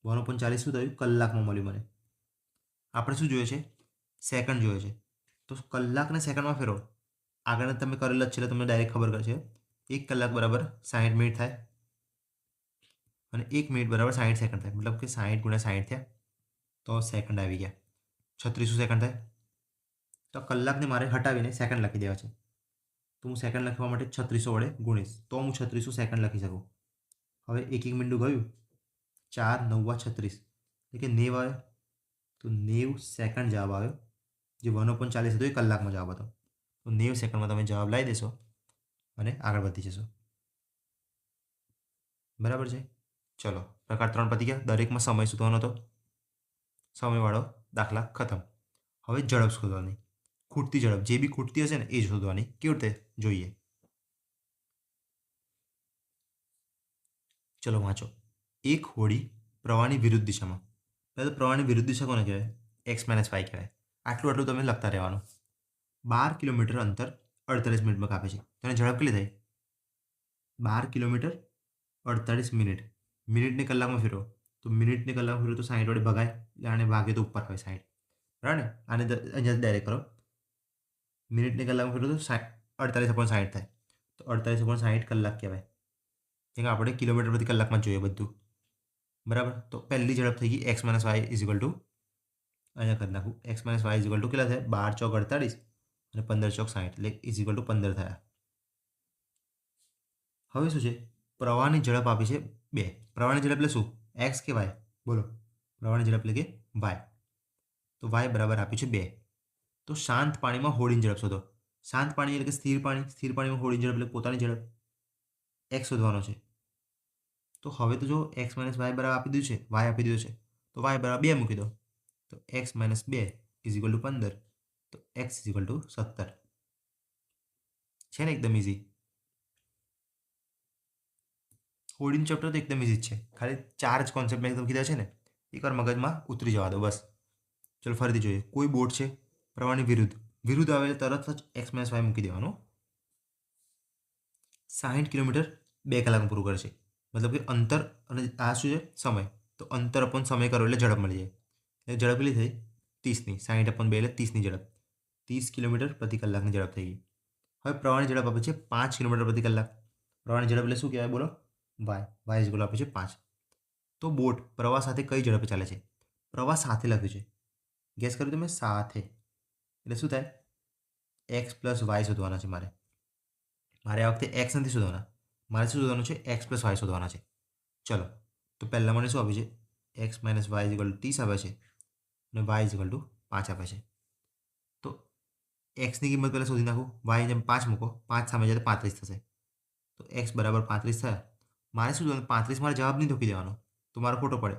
1/40 શું થયું? કલાકમાં મળ્યું મને. આપણે શું જોઈએ છે? સેકન્ડ જોઈએ છે. તો કલાકને સેકન્ડમાં ફેરવો. આગળ તમે કરેલ જ છે એટલે તમને ડાયરેક્ટ ખબર છે. 1 કલાક બરાબર 60 મિનિટ થાય અને 1 મિનિટ બરાબર 60 સેકન્ડ થાય. મતલબ કે 60 × 60 થયા તો સેકન્ડ આવી ગયા. 3600 સેકન્ડ થાય. તો કલાકને મારે હટાવીને સેકન્ડ લખી દેવા છે. તો હું સેકન્ડ લખવા માટે 3600 વડે ગુણીશ તો હું 3600 સેકન્ડ લખી શકું. હવે 1 મિનિટ ગયું, 4 × 9 = 36 એટલે કે 90 આવ્યો. તો 90 સેકન્ડ જવાબ આવ્યો. જે 1/40 હતો એ કલાકમાં જવાબ હતો. તો 90 સેકન્ડમાં તમે જવાબ લાવી દેશો અને આગળ વધી જશો. બરાબર છે. ચલો પ્રકાર 3 પતી ગયા. દરેકમાં સમય શોધવાનો હતો. સમયવાળો દાખલા ખતમ. હવે ઝડપ શોધવાની. ખૂટતી ઝડપ, જે બી ખૂટતી હશે ને એ શોધવાની. કેવી રીતે જોઈએ? ચલો વાંચો. એક હોડી પ્રવાહની વિરુદ્ધ દિશામાં. પહેલાં તો પ્રવાહની વિરુદ્ધ દિશા કોને કહેવાય? x - y કહેવાય. આટલું તમે લખતા રહેવાનું. 12 કિલોમીટર અંતર 48 મિનિટમાં કાપે છે. તો એની ઝડપ કેટલી થઈ? 12 કિલોમીટર 48 મિનિટ. મિનિટને કલાકમાં ફેરવો તો મિનિટને કલાકમાં ફેરવો તો 60 વડે ભગાય એટલે આને ભાગે તો ઉપર આવે 60. બરાબર ને? આને અહીંયા ડાયરેક્ટ કરો. મિનિટને કલાકમાં ફેરવો તો 48/60 થાય. તો 48/60 કલાક કહેવાય. કેમ કે આપણે કિલોમીટર પ્રતિ કલાકમાં જોઈએ બધું. બરાબર. તો પહેલી ઝડપ થઈ ગઈ x - y = અહીંયા કરી નાખું. x - y = કેટલા થાય? 12 ચોક 48 અને 15 ચોક 60 એટલે = 15 થયા. હવે શું છે? પ્રવાહની ઝડપ આપી છે 2. પ્રવાહની ઝડપ એટલે શું? x કે y? બોલો. પ્રવાહની ઝડપ એટલે કે y. તો y બરાબર આપ્યું છે 2. તો શાંત પાણીમાં હોડીની ઝડપ શોધો. શાંત પાણી એટલે કે સ્થિર પાણી. સ્થિર પાણીમાં હોડીની ઝડપ એટલે પોતાની ઝડપ. x શોધવાનો છે. તો હવે તો જો x - y બરાબર આપી દીધું છે, y આપી દીધું છે, તો y બરાબર 2 મૂકી દો. તો x - 2 = 15. તો x = 17. છે ને એકદમ ઇઝી. હોડીનું ચેપ્ટર તો એકદમ ઇઝી જ છે. ખાલી 4 જ કોન્સેપ્ટ મેં એકદમ કીધા છે ને, એકવાર મગજમાં ઉતરી જવા દો બસ. ચલો ફરીથી જોઈએ. કોઈ બોટ છે પ્રવાહની વિરુદ્ધ આવે એટલે તરત જ x - y મૂકી દેવાનું. 60 કિલોમીટર 2 કલાકમાં પૂરું કરશે. મતલબ કે અંતર અને આ શું છે? સમય. તો અંતર અપન સમય કરો એટલે ઝડપ મળી જાય. એટલે ઝડપ કેટલી થઈ? 30ની. 60/2 એટલે 30ની ઝડપ. 30 કિલોમીટર પ્રતિ કલાકની ઝડપ થઈ ગઈ. હવે પ્રવાહની ઝડપ આપે છે 5 કિલોમીટર પ્રતિ કલાક. પ્રવાહની ઝડપ એટલે શું કહેવાય? બોલો. y આપે છે 5. તો બોટ પ્રવાહ સાથે કઈ ઝડપે ચાલે છે? પ્રવાહ સાથે લખ્યું છે. ગેસ કર્યું તમે? સાથે. એટલે શું થાય? x + y શોધવાના છે મારે. આ વખતે x નથી શોધવાના. મારે શું શોધવાનું છે? x + y શોધવાના છે. ચલો તો પહેલાં મને શું આપ્યું છે? x - y = 30 આવે છે અને y = 5 આપે છે. તો xની કિંમત પહેલાં શોધી નાખું. y ને 5 મૂકો. 5 સામે જાય તો 35 થશે. તો x બરાબર 35 થયા. મારે શું શોધવાનું? 35 મારે જવાબ નહીં મૂકી દેવાનો, તો મારે ખોટો પડે.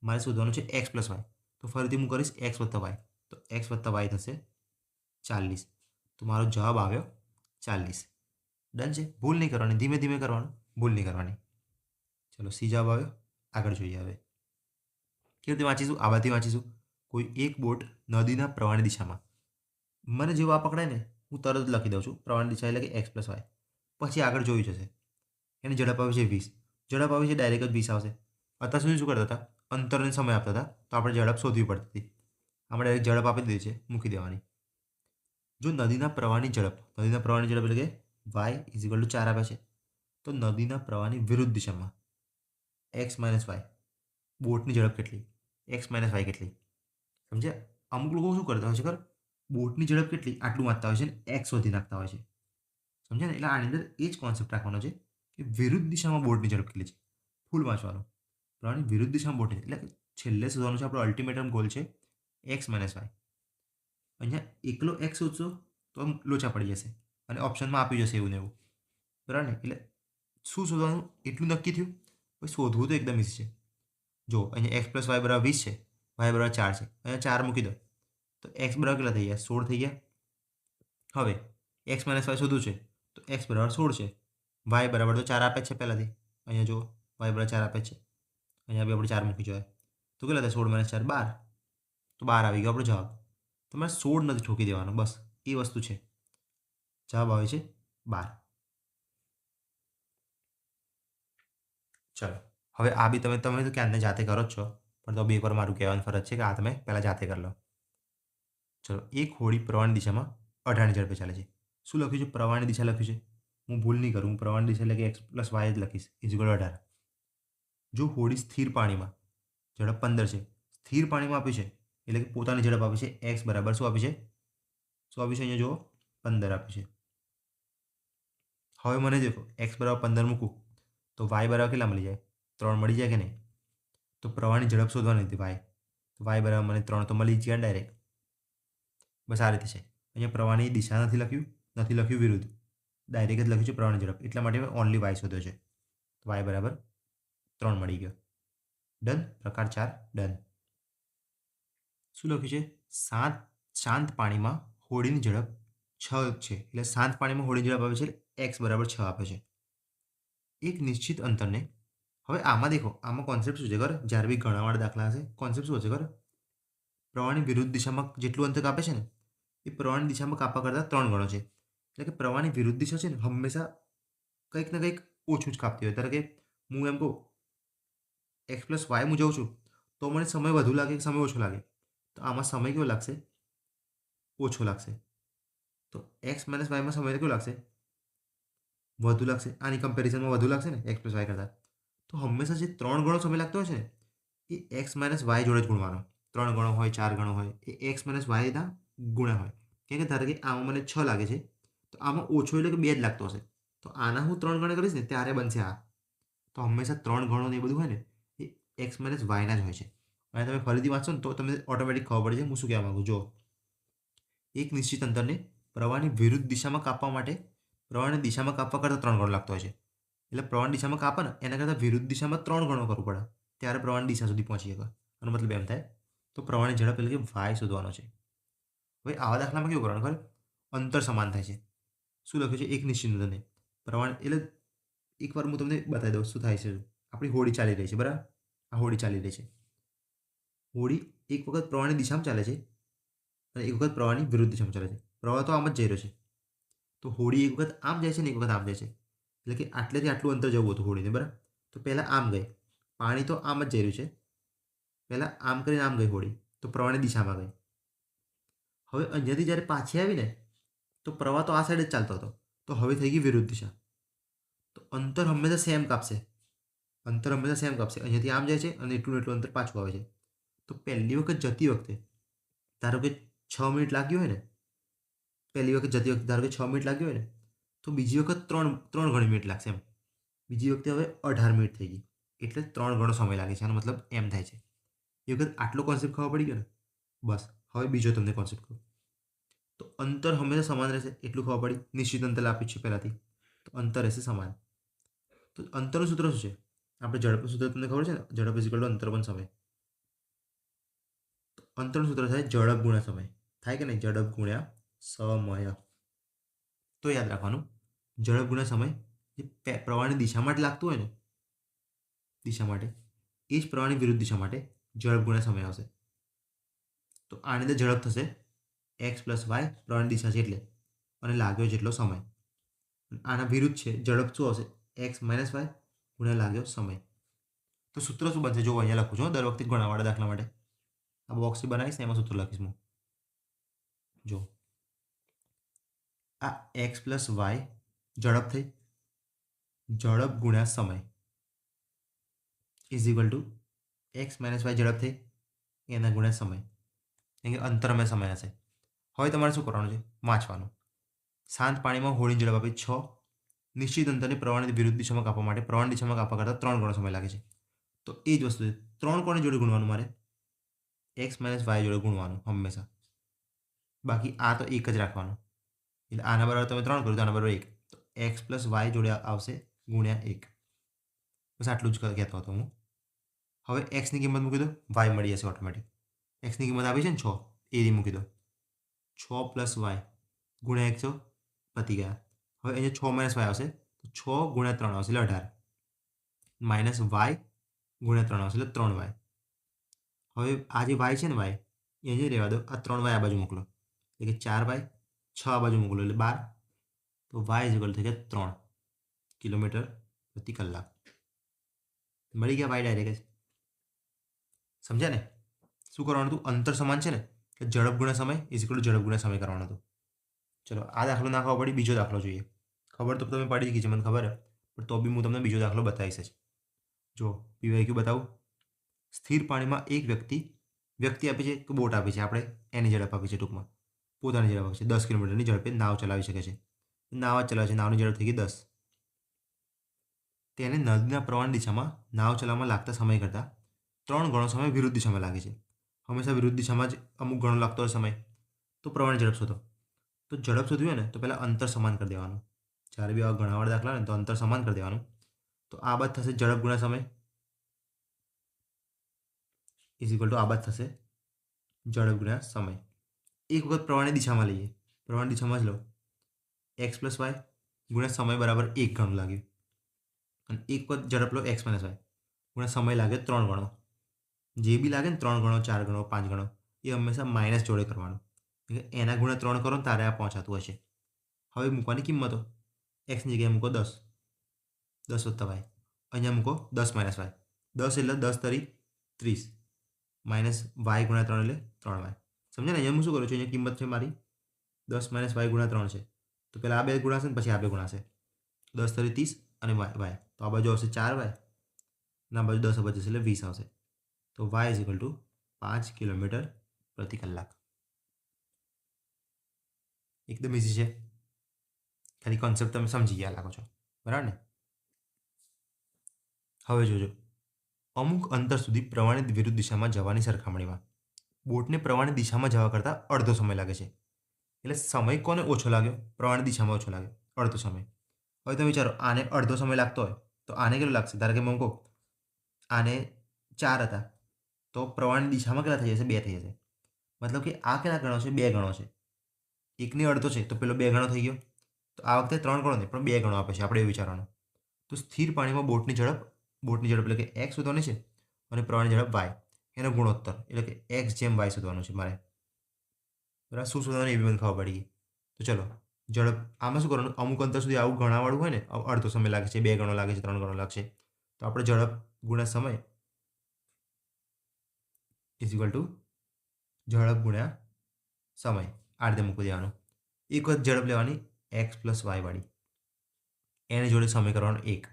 મારે શોધવાનું છે x + y. તો ફરીથી હું કરીશ x + y. તો x + y થશે 40. તો મારો જવાબ આવ્યો 40. ડન છે. ભૂલ નહીં કરવાની. ધીમે ધીમે કરવાનું. ભૂલ નહીં કરવાની. ચલો સી જવાબ આવ્યો. આગળ જોઈએ હવે. કેવી રીતે વાંચીશું? આ બાજુથી વાંચીશું. કોઈ એક બોટ નદીના પ્રવાહની દિશામાં. મને જેવું આ પકડાય ને હું તરત જ લખી દઉં છું પ્રવાહની દિશા એટલે કે એક્સ પ્લસ વાય. પછી આગળ જોયું જશે. એની ઝડપ આવી છે 20. ઝડપ આવી છે ડાયરેક્ટ જ 20 આવશે. અત્યાર સુધી શું કરતા હતા? અંતરને સમય આપતા હતા તો આપણે ઝડપ શોધવી પડતી હતી. આપણે ડાયરેક્ટ ઝડપ આપી દીધી છે, મૂકી દેવાની. જો નદીના પ્રવાહની ઝડપ એટલે કે વાય ઇઝ ઇક્વલ ટુ 4 આપે છે, તો નદીના પ્રવાહની વિરુદ્ધ દિશામાં એક્સ માઇનસ વાય બોટની ઝડપ કેટલી, એક્સ માઇનસ વાય કેટલી, સમજ્યા? અમુક લોકો શું કરતા હોય છે ખબર? બોટની ઝડપ કેટલી આટલું વાંચતા હોય છે ને એક્સ શોધી નાખતા હોય છે, સમજ્યા ને? એટલે આની અંદર એ જ કોન્સેપ્ટ રાખવાનો છે કે વિરુદ્ધ દિશામાં બોટની ઝડપ કેટલી છે, ફૂલ વાંચવાનું. પ્રવાહની વિરુદ્ધ દિશામાં બોટની એટલે કે છેલ્લે શોધવાનું છે આપણો અલ્ટિમેટમ ગોલ છે એક્સ માઇનસ વાય. અહીંયા એકલો એક્સ શોધશો તો લોચા પડી જશે અને ઓપ્શનમાં આપી જશે એવું ને એવું, બરાબર ને? એટલે શું શોધવાનું એટલું નક્કી થયું, પછી શોધવું તો એકદમ ઇઝી છે. જો અહીંયા એક્સ પ્લસ વાય બરાબર 20 છે, વાય બરાબર 4 છે, અહીંયા 4 મૂકી દો તો એક્સ બરાબર કેટલા થઈ ગયા? 16 થઈ ગયા. હવે એક્સ માઇનસ વાય શોધવું છે તો એક્સ બરાબર 16 છે, વાય બરાબર તો 4 આપે જ છે પહેલાંથી. અહીંયા જો વાય બરાબર 4 આપે જ છે, અહીંયા બી આપણે 4 મૂકી જોઈએ તો કેટલા થાય? 16 માઇનસ 4 12. તો 12 આવી ગયો આપણો જવાબ. તમારે 16 નથી ઠોકી દેવાનો, બસ એ વસ્તુ છે. જવાબ આવે છે 12. ચલો હવે આ બી તમે તો ક્યાંને જાતે કરો જ છો, પણ તો બી એકવાર મારું કહેવાની ફરજ છે કે આ તમે પહેલાં જાતે કરી લો. ચલો, એક હોડી પ્રવાહની દિશામાં 18ની ઝડપે ચાલે છે. શું લખ્યું છે? પ્રવાહની દિશા લખ્યું છે. હું ભૂલ નહીં કરું, હું પ્રવાહની દિશા એટલે કે એક્સ પ્લસ વાય જ લખીશ, ઇઝ ઇક્વલ 18. જો હોડી સ્થિર પાણીમાં ઝડપ 15 છે, સ્થિર પાણીમાં આપ્યું છે એટલે કે પોતાની ઝડપ આપી છે એક્સ બરાબર શું આપી છે? શું આપ્યું છે? અહીંયા જુઓ 15 આપ્યું છે. હવે મને દેખો એક્સ બરાબર 15 મૂકું તો વાય બરાબર કેટલા મળી જાય? 3 મળી જાય કે નહીં? તો પ્રવાહની ઝડપ શોધવાની હતી વાય, તો વાય બરાબર મને 3 તો મળી જ ગયા ડાયરેક્ટ. બસ આ રીતે છે. અહીંયા પ્રવાહની દિશા નથી લખ્યું વિરુદ્ધ, ડાયરેક્ટ જ લખ્યું છે પ્રવાહની ઝડપ, એટલા માટે મેં ઓનલી વાય શોધ્યો છે. તો વાય બરાબર 3 મળી ગયો. ડન. પ્રકાર 4 ડન. શું લખ્યું છે? શાંત પાણીમાં હોડીની ઝડપ 6 છે, એટલે શાંત પાણીમાં હોડીની ઝડપ આવે છે એક્સ બરાબર 6 આપે છે. એક નિશ્ચિત અંતરને, હવે આમાં દેખો, આમાં કોન્સેપ્ટ શું છે ખબર? જ્યારે બી ઘણાવાળા દાખલા હશે, કોન્સેપ્ટ શું હશે ખબર? પ્રવાહની વિરુદ્ધ દિશામાં જેટલું અંતર કાપે છે ને એ પ્રવાહની દિશામાં કાપવા કરતાં 3 ગણો છે. એટલે કે પ્રવાહની વિરુદ્ધ દિશા છે ને હંમેશા કંઈક ને કંઈક ઓછું જ કાપતી હોય. ધારો કે હું એમ કહું એક્સ પ્લસ વાય હું જાઉં છું તો મને સમય વધુ લાગે કે સમય ઓછો લાગે? તો આમાં સમય કેવો લાગશે? ઓછો લાગશે. તો એક્સ માઇનસ વાયમાં સમય કેવો લાગશે? વધુ લાગશે. આની કમ્પેરિઝનમાં વધુ લાગશે ને એક્સ પ્લસ વાય કરતાં. તો હંમેશા જે 3 ગણો સમય લાગતો હોય છે ને એ એક્સ માઇનસ વાય જોડે જ ગુણવાનો. 3 ગણો હોય, 4 ગણો હોય, એ એક્સ માઇનસ વાયના ગુણ્યા હોય. કેમ કે ધારો કે આમાં મને 6 લાગે છે તો આમાં ઓછો એટલે કે 2 જ લાગતો હશે, તો આના હું 3 ગણા કરીશ ને ત્યારે બનશે આ. તો હંમેશા 3 ગણો ને એ બધું હોય ને એ એક્સ માઇનસ વાયના જ હોય છે. અને તમે ફરીથી વાંચો ને તો તમને ઓટોમેટિક ખબર પડી જાય હું શું કહેવા માગું. જો એક નિશ્ચિત અંતરને પ્રવાહની વિરુદ્ધ દિશામાં કાપવા માટે પ્રવાહની દિશામાં કાપવા કરતાં 3 ગણો લાગતો હોય છે. એટલે પ્રવાહની દિશામાં કાપે ને એના કરતાં વિરુદ્ધ દિશામાં 3 ગણો કરવું પડે ત્યારે પ્રવાહની દિશા સુધી પહોંચી શકે. આનો મતલબ એમ થાય તો પ્રવાહની ઝડપ એટલે કે વાય શોધવાનો છે. હવે આવા દાખલામાં કેવું કરવાનું ખબર? અંતર સમાન થાય છે. શું લખ્યું છે? એક નિશ્ચિત અંતરને પ્રવાહ એટલે એકવાર હું તમને બતાવી દઉં શું થાય છે. આપણી હોડી ચાલી રહી છે, બરાબર? આ હોડી ચાલી રહી છે. હોડી એક વખત પ્રવાહની દિશામાં ચાલે છે અને એક વખત પ્રવાહની વિરુદ્ધ દિશામાં ચાલે છે. પ્રવાહ તો આમ જ જઈ રહ્યો છે. તો હોડી એક વખત આમ જાય છે ને એક વખત આમ જાય છે. એટલે કે આટલેથી આટલું અંતર જવું હતું હોડીને, બરાબર? તો પહેલાં આમ ગઈ, પાણી તો આમ જ જઈ રહ્યું છે. પહેલાં આમ કરીને આમ ગઈ હોડી તો પ્રવાહની દિશામાં ગઈ. હવે અહીંયાથી જ્યારે પાછી આવી ને તો પ્રવાહ તો આ સાઈડ જ ચાલતો હતો, તો હવે થઈ ગઈ વિરુદ્ધ દિશા. તો અંતર હંમેશા સેમ કાપશે. અહીંયાથી આમ જાય છે અને એટલું અંતર પાછું આવે છે. તો પહેલી વખત જતી વખતે ધારો કે 6 મિનિટ લાગી હોય ને, ધારો કે 6 મિનિટ લાગી હોય ને તો બીજી વખત 3 ગણી મિનિટ લાગશે એમ. બીજી વખતે હવે 18 મિનિટ થઈ ગઈ એટલે 3 ગણો સમય લાગે છે. આનો મતલબ એમ થાય છે. એ વખત આટલો કોન્સેપ્ટ ખબર પડી ગયો ને, બસ. હવે બીજો તમને કોન્સેપ્ટ કહું તો અંતર હંમેશા સમાન રહેશે એટલું ખબર પડી. નિશ્ચિત અંતર આપ્યું છે પહેલાંથી તો અંતર રહેશે સમાન. તો અંતરનું સૂત્ર શું છે? આપણે ઝડપનું સૂત્ર તમને ખબર છે ને, ઝડપ ઇઝ ઇક્વલ ટુ અંતર પણ સમય. તો અંતરનું સૂત્ર થાય ઝડપ ગુણ્યા સમય. થાય કે નહીં? ઝડપ ગુણ્યા સમય. તો યાદ રાખવાનું ઝડપ ગુણ્યા સમય જે પ્રવાહની દિશા માટે લાગતું હોય ને દિશા માટે એ જ પ્રવાહની વિરુદ્ધ દિશા માટે ઝડપ ગુણ્યા સમય આવશે. તો આની અંદર ઝડપ થશે એક્સ પ્લસ વાય પ્રવાહની દિશા છે એટલે અને લાગ્યો જેટલો સમય. આના વિરુદ્ધ છે ઝડપ શું આવશે? એક્સ માઇનસ વાય ગુણ્યા લાગ્યો સમય. તો સૂત્ર શું બનશે? જો અહીંયા લખું છું દર વખતે ઘણાવાળા દાખલા માટે આ બોક્સથી બનાવીશ ને એમાં સૂત્ર લખીશ હું. જો આ એક્સ પ્લસ વાય ઝડપ થઈ, ઝડપ ગુણ્યા સમય is equal to X minus Y ઝડપ થઈ એના ગુણ્યા સમય, કેમ કે અંતરમય સમય હશે. હવે તમારે શું કરવાનું છે? વાંચવાનું. શાંત પાણીમાં હોળીની ઝડપ આપી 6, નિશ્ચિત અંતરને પ્રવાહની વિરુદ્ધ દિશામાં કાપવા માટે પ્રવાહની દિશામાં કાપવા કરતાં 3 ગણો સમય લાગે છે. તો એ જ વસ્તુ છે, 3 કોની જોડે ગુણવાનું? મારે એક્સ માઇનસ વાય જોડે ગુણવાનું હંમેશા. બાકી આ તો એક જ રાખવાનું. એટલે આના બરાબર તમે 3 કરો તો આના બરાબર 1. તો એક્સ પ્લસ વાય જોડે આવશે ગુણ્યા 1. બસ આટલું જ કહેતો હતો હું. હવે એક્સની કિંમત મૂકી દો, વાય મળી જશે ઓટોમેટિક. એક્સની કિંમત આપી છે ને 6, એ મૂકી દો. 6 પ્લસ વાય ગુણ્યા 100 પતી ગયા. હવે અહીંયા 6 માઇનસ વાય આવશે તો 6 ગુણ્યા 3 આવશે એટલે 18, માઇનસ વાય ગુણ્યા 3 આવશે એટલે 3y. હવે આ જે વાય છે ને વાય એ અહીં રહેવા દો, આ 3y આ બાજુ મોકલો એટલે કે 4y, 6 આ બાજુ મોકલો એટલે 12. તો વાય ઇઝ ઇક્વલ થઈ ગયા 3 કિલોમીટર પ્રતિ કલાક. મળી ગયા વાય ડાયરેક્ટ. સમજ્યા ને? શું કરવાનું હતું? અંતર સમાન છે ને કે ઝડપ ગુણ્યા સમય ઇઝ ઇક્વલ ટુ ઝડપ ગુણ્યા સમય કરવાનું હતું. ચલો આ દાખલો ના ખબર પડી, બીજો દાખલો જોઈએ. ખબર તો તમે પડી ગઈ છે મને ખબર, પણ તો બી હું તમને બીજો દાખલો બતાવીશ જ. જો પીવાયક્યુ બતાવું. સ્થિર પાણીમાં એક વ્યક્તિ આપી છે કે બોટ આપી છે, આપણે એની ઝડપ આપી છે, ટૂંકમાં પોતાની ઝડપ આપી છે 10 કિલોમીટરની ઝડપે નાવ ચલાવી શકે છે. નાવ જ ચલાવે છે, નાવની ઝડપ થઈ ગઈ 10. તેને નદીના પ્રવાહની દિશામાં નાવ ચલાવવામાં લાગતા સમય કરતાં 3 ગણો સમય વિરુદ્ધ દિશામાં લાગે છે. હંમેશા વિરુદ્ધ દિશામાં જ અમુક ગણો લાગતો હોય સમય. તો પ્રવાહની ઝડપ શોધો. તો ઝડપ શોધવી હોય ને તો પહેલાં અંતર સમાન કરી દેવાનું. જ્યારે બી આવા ઘણાવાળા દાખલા ને તો અંતર સમાન કરી દેવાનું. તો આ બાદ થશે ઝડપ ગુણ્યા સમય ઇઝ ઇક્વલ ટુ આ બાદ થશે ઝડપ ગુણ્યા સમય. એક વખત પ્રવાહની દિશામાં લઈએ, પ્રવાહની દિશામાં જ લો. એક્સ પ્લસ વાય ગુણ્યા સમય બરાબર 1 ગણું લાગ્યું. અને એક વખત ઝડપ લો એક્સ માઇનસ વાય ગુણ્યા સમય લાગે 3 ગણો. જે બી લાગે ને 3 ગણો, 4 ગણો, 5 ગણો એ હંમેશા માઇનસ જોડે કરવાનું. એના ગુણ્યા 3 કરો ને તારે આ પહોંચાતું હશે. હવે મૂકવાની કિંમતો. એક્સની જગ્યાએ મૂકો 10, 10 વત્તા વાય. અહીંયા મૂકો 10 માઇનસ વાય. 10 એટલે 10 તરી 30 માઇનસ વાય ગુણ્યા 3 એટલે 3y. સમજે ને? અહીંયા હું શું કરું છું? અહીંયા કિંમત છે મારી 10 માઇનસ વાય ગુણ્યા 3 છે. તો પહેલાં આ બે ગુણાશે ને પછી આ બે ગુણાશે. 10 તરી 30 અને વાય. તો આ બાજુ આવશે 4y અને આ બાજુ 10 બચશે એટલે 20 આવશે. તો Y is equal to 5 kilometre પ્રતિ કલાક. એકદમ ઇઝી છે. ખાલી કોન્સેપ્ટ તમે સમજી ગયા લાગો છો, બરાબર ને? હવે જોજો, અમુક અંતર સુધી પ્રવાહની વિરુદ્ધ દિશામાં જવાની સરખામણીમાં બોટને પ્રવાહની દિશામાં જવા કરતાં અડધો સમય લાગે છે. એટલે સમય કોને ઓછો લાગ્યો? પ્રવાહની દિશામાં ઓછો લાગ્યો, અડધો સમય. હવે તમે વિચારો, આને અડધો સમય લાગતો હોય તો આને કેટલો લાગશે? ધારો કે મને કહો આને 4 હતા તો પ્રવાહની દિશામાં કેટલા થઈ જશે? 2 થઈ જશે. મતલબ કે આ કેટલા ગણો છે? 2 ગણો છે. એકની અડધો છે તો પેલો 2 ગણો થઈ ગયો. તો આ વખતે 3 ગણો નહીં પણ 2 ગણો આપે છે, આપણે એવું વિચારવાનું. તો સ્થિર પાણીમાં બોટની ઝડપ એટલે કે એક્સ શોધવાની છે અને પ્રવાહની ઝડપ વાય, એનો ગુણોત્તર એટલે કે એક્સ જેમ વાય શોધવાનું છે મારે. બરાબર? શું શોધવાનું એ બી મને ખબર પડી ગઈ. તો ચલો ઝડપ આમાં શું કરવાનું? અમુક અંતર સુધી આવું ઘણાવાળું હોય ને, અડધો સમય લાગે છે, 2 ગણો લાગે છે, 3 ગણો લાગશે, તો આપણે ઝડપ ગુણ્યા સમય ઇઝ ઇક્વલ ટુ ઝડપ ગુણ્યા સમય આ રીતે મૂકી દેવાનું. એક વખત ઝડપ લેવાની એક્સ પ્લસ વાય વાળી, એની જોડે સમય કરવાનો 1.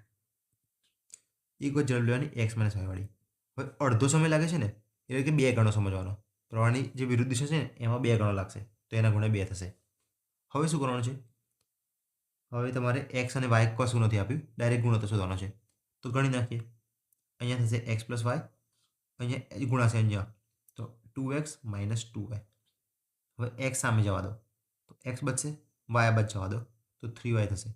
એક વખત ઝડપ લેવાની એક્સ માઇનસ વાય વાળી. હવે અડધો સમય લાગે છે ને એટલે કે 2 ગણો સમજવાનો. પ્રવાહની જે વિરુદ્ધ દિશા છે ને એમાં 2 ગણો લાગશે તો એના ગુણ્યા 2 થશે. હવે શું કરવાનું છે? હવે તમારે એક્સ અને વાય કશું નથી આપ્યું, ડાયરેક્ટ ગુણોત્તર શોધવાનો છે. તો ગણી નાખીએ. અહીંયા થશે એક્સ પ્લસ વાય, અહીંયા ગુણાશે અહીંયા તો 2x માઇનસ 2y. હવે એક્સ સામે જવા દો તો એક્સ બચશે, વાય બાદ જવા દો તો 3y થશે.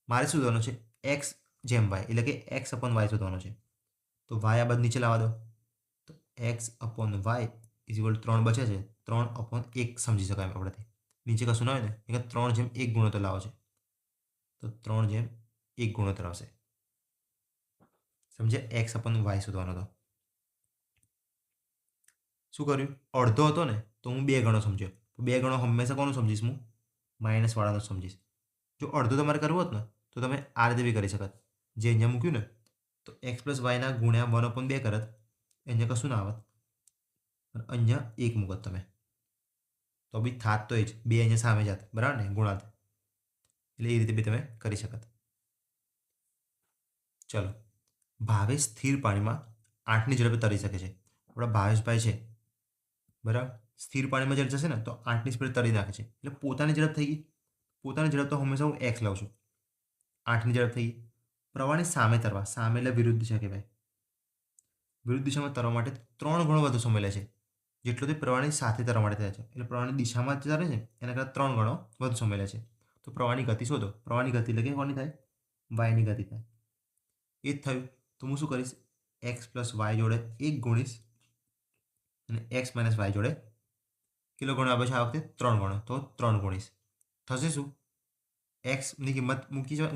મારે શું શોધવાનું છે? એક્સ જેમ વાય એટલે કે એક્સ અપોન વાય શોધવાનો છે. તો વાય બાદ નીચે લાવવા દો તો X upon Y is equal 3 બચે છે, 3 અપોન 1 સમજી શકાય આપણેથી. નીચે કશું ના હોય ને એટલે 3/1 ગુણોત્તર લાવો છે તો 3/1 ગુણોત્તર આવશે. સમજે? એક્સ અપોન વાય શોધવાનો હતો. શું કર્યું? અડધો હતો ને તો હું 2 ગણો સમજ્યો. 2 ગણો હંમેશા કોનું સમજીશ હું? માઇનસવાળાનો સમજીશ. જો અડધું તમારે કરવું હોત ને તો તમે આ રીતે બી કરી શકત. જે અહીંયા મૂક્યું ને તો એક્સ પ્લસ વાયના ગુણ્યા 1/2 કરત. અહીંયા કશું ના આવત. અને અહીંયા 1 મૂકત તમે. તો બી થાત તો એ જ. 2 અહીંયા સામે જાત. બરાબર ને? ગુણાત. એટલે એ રીતે બી તમે કરી શકત. ચલો. ભાવેશ સ્થિર પાણીમાં 8ની ઝડપે તરી શકે છે. આપણા ભાવેશભાઈ છે. બરાબર? સ્થિર પાણીમાં જ્યારે જશે ને તો 8ની સ્પીડ તરી નાખે છે. એટલે પોતાની ઝડપ થઈ ગઈ. પોતાની ઝડપ તો હંમેશા હું એક્સ લઉં છું. 8ની ઝડપ થઈ ગઈ. પ્રવાહની સામે તરવા. સામે એટલે વિરુદ્ધ દિશા કહેવાય. વિરુદ્ધ દિશામાં તરવા માટે 3 ગણો વધુ સમય લે છે. જેટલો તે પ્રવાહની સાથે તરવા માટે થાય છે. એટલે પ્રવાહની દિશામાં જ તરે છે એના કરતાં 3 ગણો વધુ સમય લે છે. તો પ્રવાહની ગતિ શોધો. પ્રવાહની ગતિ એટલે કે કોની થાય? વાયની ગતિ થાય. એ જ થયું. તો હું શું કરીશ? એક્સ પ્લસ વાય જોડે 1 ગુણીશ અને એક્સ માઇનસ વાય જોડે કેટલો ગણો આવે છે આ વખતે? 3 ગણો. તો 3 ગુણીશ. થશે શું? એક્સની કિંમત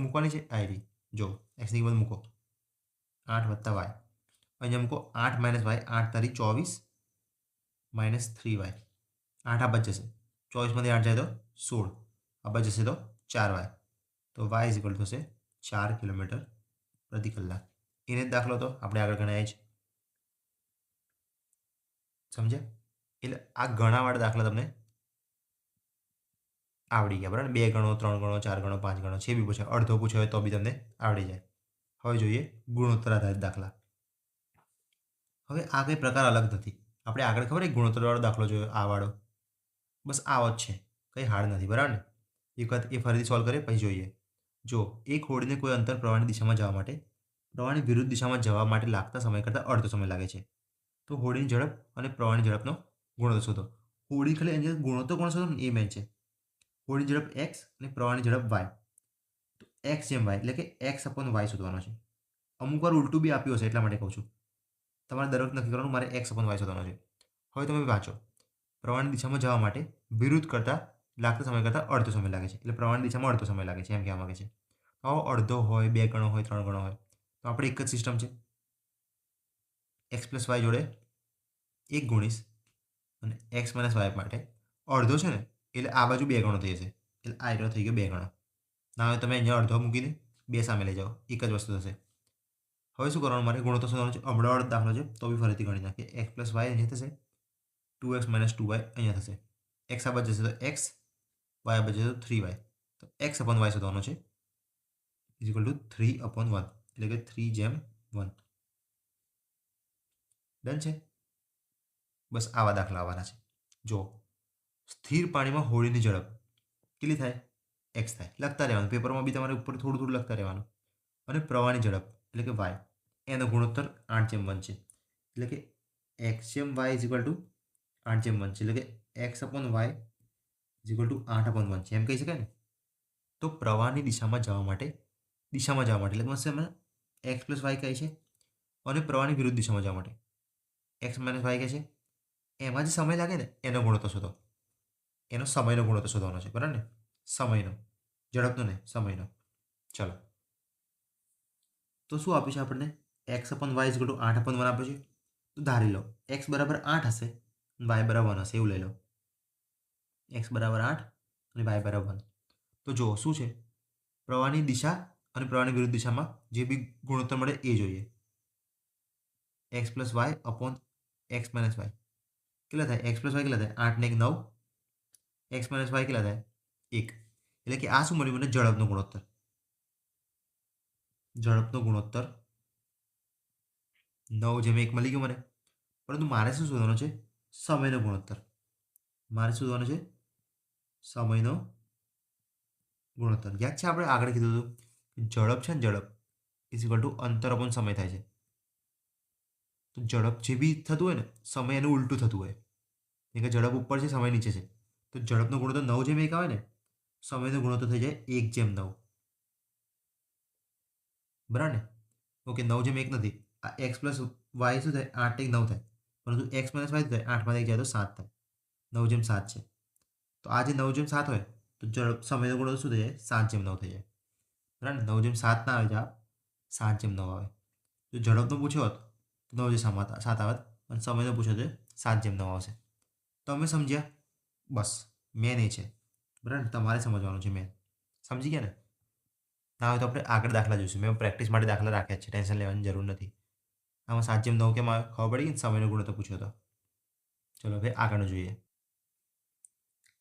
મૂકવાની છે. આવી જો એક્સની કિંમત મૂકો 8 વત્તા વાય. અહીંયા મૂકો 8 માઇનસ વાય. 8 તારી 24 માઇનસ 3y. 8 આ બચ જશે. 24માંથી 8 જાય તો 16. આ બચ જશે તો 4y. તો y ઇઝ ઇક્વલ થશે 4 કિલોમીટર પ્રતિ કલાક. એને જ દાખલો તો આપણે આગળ ગણાય જ. સમજ્યા? એટલે આ ગણાવાળા દાખલા તમને આવડી ગયા. બરાબર? 2 ગણો, 3 ગણો, 4 ગણો, 5 ગણો છે બી પૂછે. અડધો પૂછ્યો હોય તો બી તમને આવડી જાય. હવે જોઈએ ગુણોત્તર આધારિત દાખલા. હવે આ કંઈ પ્રકાર અલગ નથી. આપણે આગળ ખબર એક ગુણોત્તરવાળો દાખલો જોયો આ વાળો. બસ આવો જ છે. કંઈ હાર્ડ નથી. બરાબર ને? એક વખત એ ફરીથી સોલ્વ કરીએ પછી જોઈએ. જો એક હોડીને કોઈ અંતર પ્રવાહની દિશામાં જવા માટે પ્રવાહની વિરુદ્ધ દિશામાં જવા માટે લાગતા સમય કરતાં અડધો સમય લાગે છે. તો હોડીની ઝડપ અને પ્રવાહની ઝડપનો ગુણોત્તર શોધો. હોડી ખાલી એની ગુણોત્તર કોણ શોધો ને એ મેન છે. હોડીની ઝડપ એક્સ અને પ્રવાહની ઝડપ વાય. તો એક્સ જેમ વાય એટલે કે એક્સ અપોન વાય શોધવાનો છે. અમુક વાર ઉલટું બી આપ્યું હશે એટલા માટે કહું છું. તમારે દર વખત નક્કી કરવાનું મારે એક્સ અપોન વાય શોધવાનો છે. હવે તમે વાંચો. પ્રવાહની દિશામાં જવા માટે વિરુદ્ધ કરતાં લાગતા સમય કરતાં અડધો સમય લાગે છે. એટલે પ્રવાહની દિશામાં અડધો સમય લાગે છે એમ કહેવા માગે છે. આવો અડધો હોય, 2 ગણો હોય, 3 ગણો હોય તો આપણે એક જ સિસ્ટમ છે. એક્સ પ્લસ વાય જોડે 1 ગુણીશ અને એક્સ માઇનસ વાય માટે અડધો છે ને એટલે આ બાજુ 2 ગણો થઈ જશે. એટલે આ એટલો થઈ ગયો 2 ગણો. ના હવે તમે અહીંયા અડધો મૂકીને 2 સામે લઈ જાઓ. એક જ વસ્તુ થશે. હવે શું કરવાનું? મારે ગુણોત્તર શોધવાનો છે. હમણાં દાખલો છે તો બી ફરીથી ગણી નાખીએ. એક્સ પ્લસ વાય અહીંયા થશે. 2x માઇનસ 2y અહીંયા થશે. એક્સ આ બાજુ જશે તો એક્સ, વાય આ બાજુ જશે તો 3y. તો એક્સ અપોન વાય શોધવાનો છે. ઇઝ ઇક્વલ ટુ 3/1 એટલે કે 3/1. ડન છે? બસ આવા દાખલા આવવાના છે. જો સ્થિર પાણીમાં હોડીની ઝડપ કેટલી થાય? એક્સ થાય. લખતા રહેવાનું. પેપરમાં બી તમારે ઉપર થોડું થોડું લખતા રહેવાનું. અને પ્રવાહની ઝડપ એટલે કે વાય એનો ગુણોત્તર 8/1 છે. એટલે કે એક્સ જેમ વાય ઇઝ ઇક્વલ ટુ 8/1 છે. એટલે કે X upon Y is equal to 8/1 છે. એમ કહી શકાય ને? તો પ્રવાહની દિશામાં જવા માટે એટલે મસ્ત એમાં એક્સ પ્લસ વાય કહે છે અને પ્રવાહની વિરુદ્ધ દિશામાં જવા માટે એક્સ માઇનસ વાય કહે છે. એમાં જે સમય લાગે ને એનો ગુણોત્તર શોધો. એનો સમયનો ગુણોત્તર શોધવાનો છે. બરાબર ને? સમયનો, ઝડપનો નહીં, સમયનો. ચલો. તો શું આપ્યું છે આપણને? X upon Y is equal to 8/1 આપ્યું છે. તો ધારી લો એક્સ બરાબર 8 હશે, વાય બરાબર 1 હશે. એવું લઈ લો. એક્સ બરાબર 8 અને વાય બરાબર 1. તો જો શું છે? પ્રવાહની દિશા અને પ્રવાહની વિરુદ્ધ દિશામાં જે બી ગુણોત્તર મળે એ જોઈએ. X plus Y upon X minus Y કેટલા થાય? એક્સ પ્લસ વાય કેટલા થાય? 8 ને 1 9. એક્સ માઇનસ વાય કેટલા થાય? 1. એટલે કે આ શું મળ્યું મને? ઝડપનો ગુણોત્તર. ઝડપનો ગુણોત્તર 9/1 મળી ગયો મને. પરંતુ મારે શું શોધવાનો છે? સમયનો ગુણોત્તર. મારે શું શોધવાનો છે? સમયનો ગુણોત્તર. યાદ છે આપણે આગળ કીધું હતું ઝડપ છે ને, ઝડપ ઇઝ ઇક્વલ ટુ અંતર અપોન સમય થાય છે. તો ઝડપ જે બી થતું હોય ને સમય એનું ઉલટું થતું હોય. એટલે કે ઝડપ ઉપર છે, સમય નીચે છે. તો ઝડપનો ગુણોત્તર 9/1 આવે ને, સમયનો ગુણોત્તર થઈ જાય 1/9. બરાબર ને? ઓકે 9/1 નથી. આ એક્સ પ્લસ વાય શું થાય? 8/9 થાય. પરંતુ એક્સ માઇનસ વાય થાય 8માંથી 1 જાય તો 7 થાય. 9/7 છે. તો આ જે 9/7 હોય તો સમયનો ગુણોત્તર શું થઈ જાય? 7/9 થઈ જાય. બરાબર ને? 9/7 ના આવે જવાબ, 7/9 આવે. જો ઝડપનો પૂછ્યો હોત તો 9/7 આવત અને સમયનો પૂછ્યો તો 7/9 આવશે. તમે સમજ્યા? બસ મેન એ છે. બરાબર, તમારે સમજવાનું છે. મેં સમજી ગયા ને? ના હોય તો આપણે આગળ દાખલા જોઈશું. મેં પ્રેક્ટિસ માટે દાખલા રાખ્યા છે, ટેન્શન લેવાની જરૂર નથી. આમાં 7/9 કેમ આવ્યો ખબર પડી ગઈ ને? સમયનો ગુણોત્તર પૂછ્યો હતો. ચલો હવે આગળનું જોઈએ.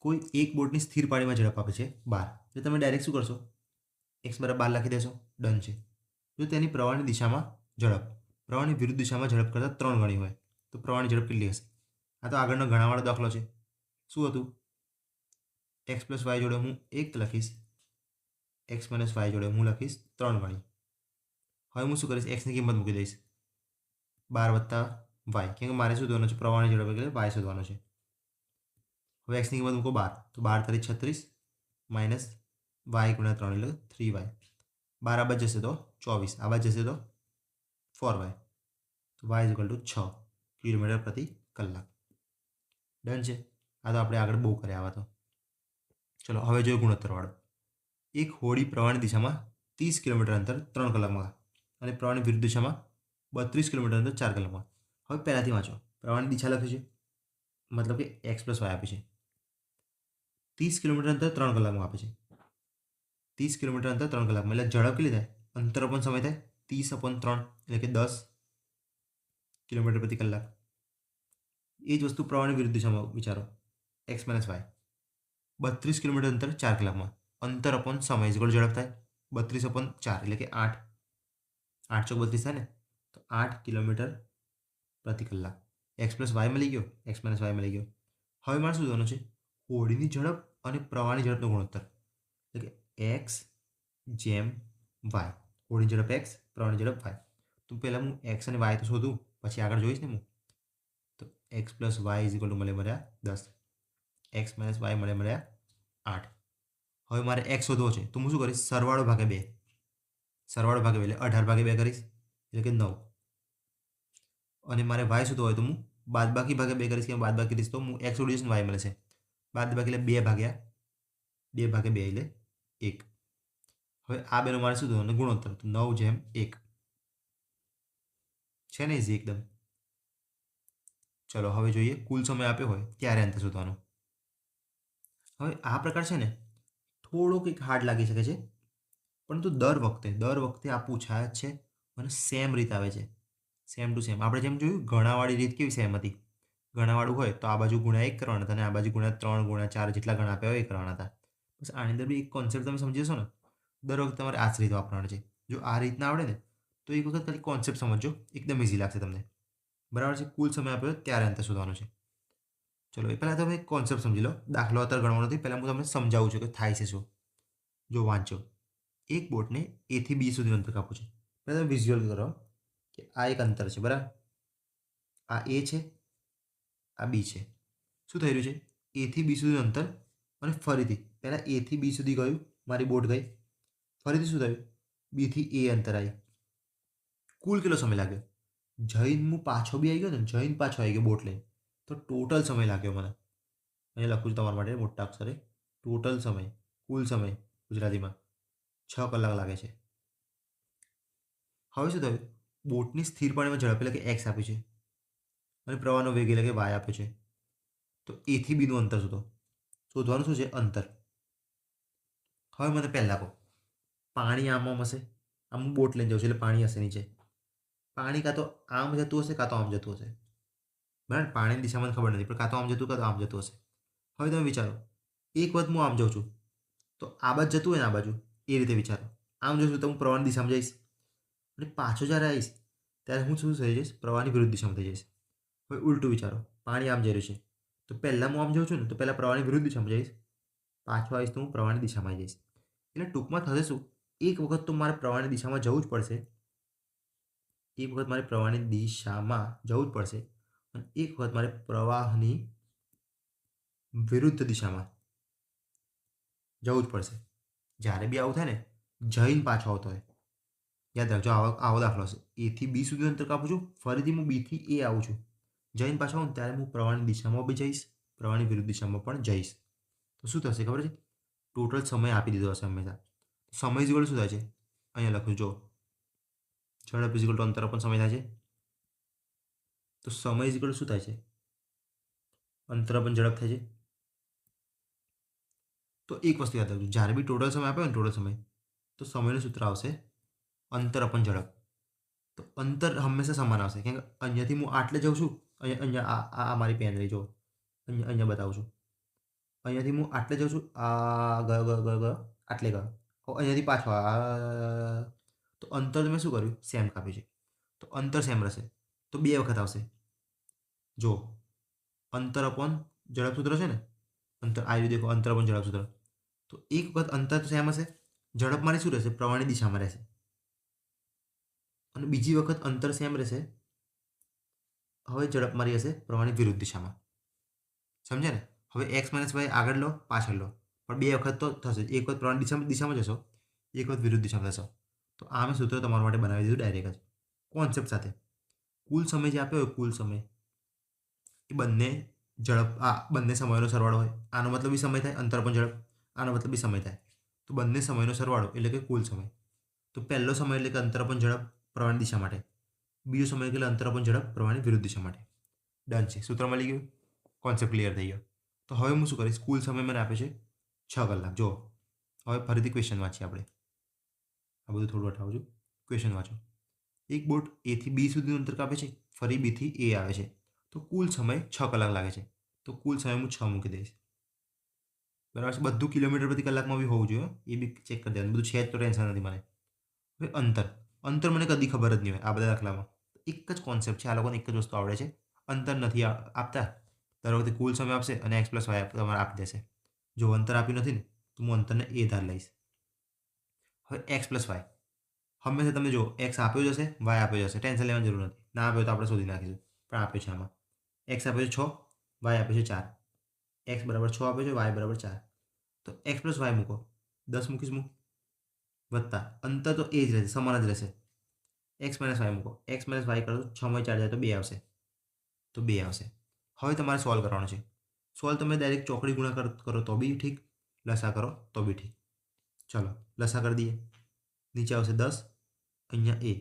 કોઈ એક બોટની સ્થિર પાણીમાં ઝડપ આપે છે 12. તો તમે ડાયરેક્ટ શું કરશો? x બરાબર 12 લખી દેશો. ડન છે. જો તેની પ્રવાહની દિશામાં ઝડપ પ્રવાહની વિરુદ્ધ દિશામાં ઝડપ કરતાં 3 ગણી હોય તો પ્રવાહની ઝડપ કેટલી હશે? આ તો આગળનો ઘણાવાળો દાખલો છે. શું હતું? x પ્લસ વાય જોડે હું 1 લખીશ, x માઇનસ વાય જોડે હું લખીશ 3 ગણી. હવે હું શું કરીશ? x ની કિંમત મૂકી દઈશ 12 વત્તા વાય, કેમ કે મારે શું શોધવાનું છે? પ્રવાહની ઝડપ એટલે વાય શોધવાનો છે. હવે x ની કિંમત મૂકો 12, તો 12 તારી 36 માઇનસ વાય ગુણ્યા 3 એટલે 3y. 12 આ બાજુ જશે તો 24, આ બાજુ જશે તો 4y. તો y is equal two 6 kilometre પ્રતિ કલાક. ડન છે. આ તો આપણે આગળ બહુ કર્યા આવા તો. ચલો હવે જોઈએ ગુણોત્તરવાળો. એક હોડી પ્રવાહની દિશામાં 30 કિલોમીટર અંતર 3 કલાકમાં અને પ્રવાહની વિરુદ્ધ દિશામાં 32 કિલોમીટર અંતર 4 કલાકમાં. હવે પહેલાંથી વાંચો. પ્રવાહની દિશા લખ્યું છે, મતલબ કે x પ્લસ વાય આપે છે. 30 કિલોમીટર અંતર 3 કલાકમાં આપે છે. 30 કિલોમીટર અંતર 3 કલાકમાં એટલે ઝડપ કેટલી થાય? અંતર અપન સમય થાય 30/3 એટલે કે 10 કિલોમીટર પ્રતિ કલાક. એ જ વસ્તુ પ્રવાહની વિરુદ્ધ દિશામાં વિચારો. x માઇનસ વાય 32 કિલોમીટર અંતર 4 કલાકમાં. અંતર અપન સમય ઇઝ ઇક્વલ ટુ ઝડપ થાય 32/4 એટલે કે 8. 8 ચોક 32 થાય ને? તો 8 કિલોમીટર પ્રતિ કલાક. x પ્લસ વાય મળી ગયો, x માઇનસ વાય મળી ગયો. હવે મારે શું જોવાનું છે? હોડીની ઝડપ અને પ્રવાહની ઝડપનો ગુણોત્તર એટલે કે x જેમ વાય. હોડીની ઝડપ x, પ્રવાહની ઝડપ વાય. તો પહેલાં હું x અને y તો શોધું, પછી આગળ જોઈશ ને હું. તો x plus Y is equal to મળ્યા 10, x માઇનસ વાય મળ્યા 8. હવે મારે x શોધવો છે તો હું શું કરીશ? સરવાળો ભાગે 2. સરવાળો ભાગે 2 એટલે 18/2 કરીશ એટલે કે 9. અને મારે y શોધવો હોય તો હું બાદબાકી ભાગે 2 કરીશ, કે બાદબાકી કરીશ તો હું x ઉડીશ ને y મળશે. બાદબાકી એટલે 2 ભાગ્યા 2 એટલે 1. હવે આ બેનો મારે શું થવાનું? ગુણોત્તર. તો 9/1 છે ને? ઇઝી એકદમ. ચલો હવે જોઈએ કુલ સમય આપ્યો હોય ત્યારે અંતર શોધવાનો. હવે આ પ્રકાર છે ને, થોડો કંઈક હાર્ડ લાગી શકે છે, પરંતુ દર વખતે આ પૂછાય જ છે અને સેમ રીત આવે છે. Same to same. આપણે જેમ જોયું ગણાવાળી રીત કેવી સેમ હતી. ગણાવાળું હોય તો આ બાજુ ગુણ્યા 1 કરવાના હતા અને આ બાજુ ગુણ્યા 3 ગુણ્યા 4 જેટલા ગણા આપ્યા હોય એ કરવાના હતા. બસ આની અંદર બી એક કોન્સેપ્ટ તમે સમજી જશો ને, દર વખતે તમારે આ જ રીત વાપરવાની છે. જો આ રીત ના આવડે ને તો એક વખત ખાલી કોન્સેપ્ટ સમજજો, એકદમ ઇઝી લાગશે તમને. બરાબર છે? કુલ સમય આપ્યો ત્યારે અંતર શોધવાનો છે. ચલો એ પહેલાં તમે એક કોન્સેપ્ટ સમજી લો. દાખલો અત્યારે ગણવાનો નથી, પહેલાં હું તમને સમજાવું છું કે થાય છે શું. જો વાંચો. એક બોટને A થી B સુધીનું અંતર કાપવું છે. પહેલાં તમે વિઝ્યુઅલ કરો કે આ એક અંતર છે, બરાબર? આ A છે, આ B છે. શું થઈ રહ્યું છે? A થી B સુધીનું અંતર અને ફરીથી પહેલાં A થી B સુધી ગયું, મારી બોટ ગઈ. ફરીથી શું થયું? B થી A અંતર આવ્યું. કુલ કેટલો સમય લાગ્યો? જઈને હું પાછો બી આવી ગયો ને, જઈને પાછો આવી ગયો બોટ લઈને, તો ટોટલ સમય લાગ્યો મને. અહીંયા લખું છું તમારા માટે મોટા અક્ષરે. ટોટલ સમય, કુલ સમય ગુજરાતીમાં 6 કલાક લાગે છે. હવે શું થયું? બોટની સ્થિર પાણીમાં ઝડપ એટલે કે x આપ્યું છે અને પ્રવાહનો વેગ એટલે કે y આપ્યો છે. તો A થી B નું અંતર શોધો. શોધવાનું શું છે? અંતર. હવે મને પહેલાં કહો, પાણી આમ હશે. આમ હું બોટ લઈને જાઉં છું એટલે પાણી હશે નીચે. પાણી કાં તો આમ જતું હશે કાં તો આમ જતું હશે. બરાબર? પાણીની દિશા મને ખબર નથી, પણ કાં તો આમ જતું કાં તો આમ જતું હશે. હવે તમે વિચારો, એક વખત હું આમ જાઉં છું તો આ બાજુ જતું હોય ને, આ બાજુ એ રીતે વિચારો. આમ જશું તો હું પ્રવાહની દિશામાં જઈશ અને પાછો જ્યારે આવીશ ત્યારે હું શું થઈ જઈશ? પ્રવાહની વિરુદ્ધ દિશામાં થઈ જઈશ. હવે ઉલટું વિચારો, પાણી આમ જઈ રહ્યું છે તો પહેલાં હું આમ જાઉં છું ને તો પહેલાં પ્રવાહની વિરુદ્ધ દિશામાં જઈશ, પાછો આવીશ તો હું પ્રવાહની દિશામાં આવી જઈશ. એટલે ટૂંકમાં થશે શું? એક વખત તો મારે પ્રવાહની દિશામાં જવું જ પડશે, એક વખત મારે પ્રવાહની દિશામાં જવું જ પડશે અને એક વખત મારે પ્રવાહની વિરુદ્ધ દિશામાં જવું જ પડશે. જ્યારે બી આવું થાય ને, જઈને પાછો આવતો હોય. યાદ રાખજો, આવો દાખલો હશે. A થી B સુધી અંતર કાપું છું, ફરીથી હું B થી A આવું છું. જઈને પાછો આવું ત્યારે હું પ્રવાહની દિશામાં બી જઈશ, પ્રવાહની વિરુદ્ધ દિશામાં પણ જઈશ. તો શું થશે ખબર છે? ટોટલ સમય આપી દીધો હશે હંમેશા. સમય ઇઝ ઇક્વલ શું થાય છે? અહીંયા લખ્યું જો, ઝડપ ઇઝ ઇક્વલ ટુ અંતર પણ સમય થાય છે. તો સમય ઇઝ ઇક્વલ શું થાય છે? અંતર પણ ઝડપ થાય છે. તો એક વસ્તુ યાદ રાખજો, જ્યારે બી ટોટલ સમય આપ્યો ને ટોટલ સમય, તો સમયનું સૂત્ર આવશે અંતર અપન ઝડપ. તો અંતર હંમેશા સમાન આવશે, કેમ કે અહીંયાથી હું આટલે જાઉં છું, અહીંયા અહીંયા આ મારી પેન રહી જો, અહીંયા અહીંયા બતાવું છું, અહીંયાથી હું આટલે જાઉં છું, આ ગયો ગયો ગયો ગયો આટલે ગયો, હવે અહીંયાથી પાછો તો અંતર મેં શું કર્યું, સેમ કાપ્યું છે, તો અંતર સેમ રહેશે. તો બે વખત આવશે. જો અંતર અપોન ઝડપ સૂત્ર છે ને, અંતર આવી દેખો, અંતર અપોન ઝડપ સૂત્ર, તો એક વખત અંતર તો સેમ હશે, ઝડપ મારી શું રહેશે, પ્રવાહની દિશામાં રહેશે, અને બીજી વખત અંતર સેમ રહેશે, હવે ઝડપ મારી હશે પ્રવાહની વિરુદ્ધ દિશામાં. સમજ્યા ને? હવે એક્સ માઇનસ વાય આગળ લો પાછળ લો, પણ બે વખત તો થશે, એક વખત પ્રવાહની દિશામાં જશો, એક વખત વિરુદ્ધ દિશામાં જશો. તો આ મેં સૂત્ર તમારા માટે બનાવી દીધું ડાયરેક્ટ જ કોન્સેપ્ટ સાથે. કુલ સમય જે આપ્યો હોય, કુલ સમય એ બંને ઝડપ, આ બંને સમયનો સરવાળો હોય, આનો મતલબ બી સમય થાય, અંતર પણ ઝડપ, આનો મતલબ બી સમય થાય, તો બંને સમયનો સરવાળો એટલે કે કુલ સમય. તો પહેલો સમય એટલે કે અંતર પણ ઝડપ પ્રવાહની દિશા માટે, બીજો સમય એટલે અંતર પણ ઝડપ પ્રવાહની વિરુદ્ધ દિશા માટે. ડન છે, સૂત્ર મળી ગયું, કોન્સેપ્ટ ક્લિયર થઈ ગયો. તો હવે હું શું કરીશ, કુલ સમય મને આપે છે 6 કલાક. જો હવે ફરીથી ક્વેશ્ચન વાંચીએ આપણે, આ બધું થોડું હટાવું છું, ક્વેશ્ચન વાંચો. એક બોટ એથી બી સુધીનું અંતર કાપે છે, ફરી બીથી એ આવે છે, તો કુલ સમય 6 કલાક લાગે છે. તો કુલ સમય હું 6 મૂકી દઈશ. બરાબર છે, બધું કિલોમીટર પ્રતિ કલાકમાં બી હોવું જોઈએ, એ બી ચેક કરી દેવાનું, બધું છે જ તો ટેન્શન નથી મને. હવે અંતર, અંતર મને કદી ખબર જ નહીં હોય આ બધા દાખલામાં, એક જ કોન્સેપ્ટ છે, આ લોકોને એક જ વસ્તુ આવડે છે, અંતર નથી આપતા, દર વખતે કુલ સમય આપશે અને એક્સ પ્લસ વાય તમારે આપી દેશે. જો અંતર આપ્યું નથી ને, તો હું અંતરને એ ધાર લઈશ. હવે એક્સ પ્લસ વાય હંમેશા તમે જો એક્સ આપ્યો જ હશે, વાય આપ્યો જ હશે, ટેન્શન લેવાની જરૂર નથી, ના આપ્યો તો આપણે શોધી નાખીશું, પણ આપ્યો છે આમાં. એક્સ આપ્યો છે 6, વાય આપ્યો છે 4, એક્સ બરાબર 6 આપ્યો છે, વાય બરાબર 4, તો એક્સ પ્લસ વાય મૂકો, 10 મૂકીશ હું, વત્તા અંતર તો એ જ રહેશે, સમાન જ રહેશે, એક્સ માઇનસ વાય મૂકો, એક્સ માઇનસ વાય કરો 6 માં 4 જાય તો 2 આવશે, તો 2 આવશે. હવે તમારે સોલ્વ કરવાનું છે. સોલ્વ તમે ડાયરેક્ટ ચોકડી ગુણાકાર કરો તો બી ઠીક, લસા કરો તો બી ઠીક. ચલો લસા કરી દઈએ, નીચે આવશે 10, અહીંયા એ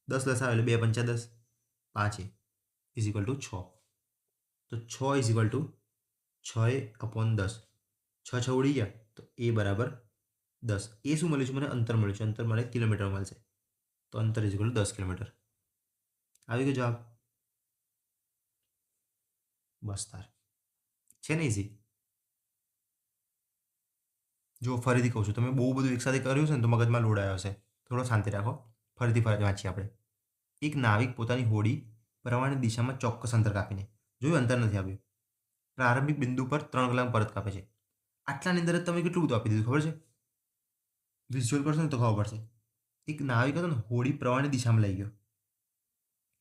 10 લસા એટલે 2 પંચા 10, 5 ઇઝ ઇક્વલ ટુ 6. તો 6 ઇઝ ઇક્વલ ટુ 6/10, 6 ઉડી ગયા, તો એ બરાબર 10. એ શું મળ્યું છે મને, અંતર મળ્યું છે, અંતર મને કિલોમીટર મળશે, તો અંતર ઇઝ ઇક્વલ ટુ 10 કિલોમીટર. આવી ગયો જવાબ. બસ તાર છે ને ઇઝી. જો ફરીથી કહું છું, તમે બહુ બધું એકસાથે કર્યું છે ને તો મગજમાં લોડ આવ્યો હશે, થોડો શાંતિ રાખો. ફરીથી વાંચીએ આપણે. એક નાવિક પોતાની હોડી પ્રવાહની દિશામાં ચોક્કસ અંતર કાપીને, જોયું અંતર નથી આપ્યું, પ્રારંભિક બિંદુ પર 3 કલાક પરત કાપે છે. આટલાની અંદર જ તમે કેટલું બધું આપી દીધું ખબર છે, વિઝ્યુઅલ કરશો ને તો ખબર પડશે. એક નાવિક હતો ને, હોડી પ્રવાહની દિશામાં લઈ ગયો,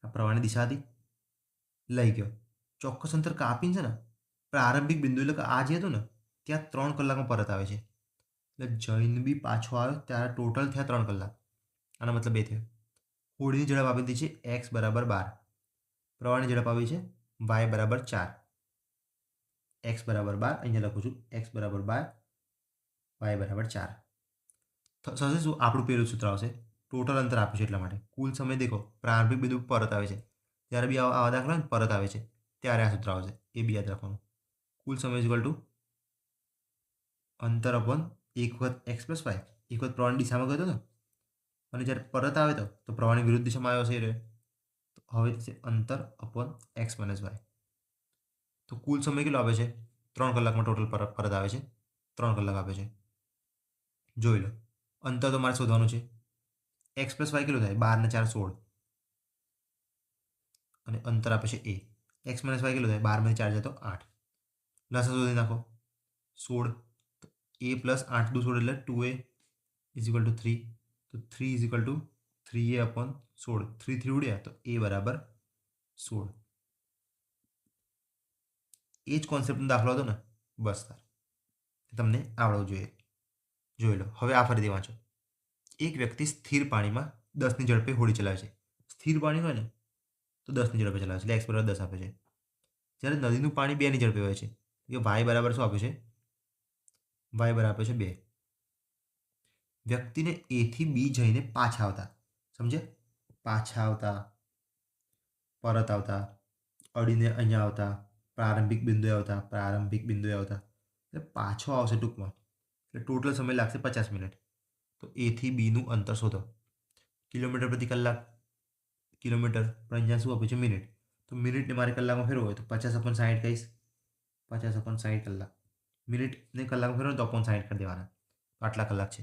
આ પ્રવાહની દિશા હતી, લઈ ગયો, ચોક્કસ અંતર કાપીને છે ને પ્રારંભિક બિંદુ એટલે કે આ જે હતું ને ત્યાં 3 કલાકમાં પરત આવે છે. એટલે જઈને બી પાછો આવ્યો ત્યારે ટોટલ થયા 3 કલાક. આનો મતલબ એ થયો, હોડીની ઝડપ આપી દીધી છે એક્સ બરાબર 12, પ્રવાહની ઝડપ આપી છે વાય બરાબર 4, એક્સ બરાબર 12, અહીંયા લખું છું એક્સ બરાબર 12, વાય બરાબર 4. થશે શું, આપણું પેલું સૂત્ર આવશે, ટોટલ અંતર આપ્યું છે એટલા માટે. કુલ સમય દેખો, પ્રારંભિક બિંદુ પરત આવે છે, ત્યારે બી આવા દાખલા ને પરત આવે છે ત્યારે આ સૂત્ર આવશે, એ બી યાદ રાખવાનું. કુલ સમય ઇઝ ઇક્વલ ટુ અંતર અપોન એક વખત એક્સ પ્લસ વાય, એક વખત પ્રવાહની દિશામાં ગયો હતો ને, અને જ્યારે પરત આવે તો પ્રવાહની વિરુદ્ધ દિશામાં આવ્યો હશે એ રહ્યો, તો હવે થશે અંતર અપોન એક્સ માઇનસ વાય. તો કુલ સમય કેટલો આપે છે, 3 કલાકમાં ટોટલ પરત આવે છે, 3 કલાક આપે છે. જોઈ લો, અંતર તો મારે શોધવાનું છે, એક્સ પ્લસ વાય કેટલું થાય, 12 ને 4 16, અને અંતર આપે છે એ, એક્સ માઇનસ વાય કેટલું થાય, 12 માંથી 4 જાય તો 8, લસા શોધી નાખો, 16, તો એ પ્લસ 8 દુ 16 એટલે 2a ઇઝ ઇક્વલ ટુ 3, તો 3 is equal two 3a upon 16, 3 3 ઉડ્યા તો એ બરાબર 16. એ જ કોન્સેપ્ટનો દાખલો હતો ને, બસ તાર તમને આવડવું જોઈએ. જોઈ લો, હવે આ ફરીથી વાંચો. એક વ્યક્તિ સ્થિર પાણીમાં 10ની ઝડપે હોડી ચલાવે છે. સ્થિર પાણી હોય ને તો 10ની ઝડપે ચલાવે છે, એટલે એક્સ બરાબર 10 આપે છે. જ્યારે નદીનું પાણી 2ની ઝડપે હોય છે, કે વાય બરાબર શું આપ્યું છે, વાય બરાબર આપ્યો છે 2. વ્યક્તિને એ થી બી જઈને પાછા આવતા, સમજે, પાછા આવતા, પરત આવતા, અડીને અહીંયા આવતા, પ્રારંભિક બિંદુએ આવતા, એટલે પાછો આવશે ટૂંકમાં, એટલે ટોટલ સમય લાગશે 50 મિનિટ. તો એથી બીનું અંતર શોધો. કિલોમીટર પ્રતિ કલાક, કિલોમીટર પણ અહીંયા શું આપ્યું છે? મિનિટ. તો મિનિટને મારે કલાકમાં ફેરવવું હોય તો 50/60 કહીશ. 50/60 કલાક. મિનિટને કલાકમાં ફેરવો તો 60 કરી દેવાના. તો આટલા કલાક છે.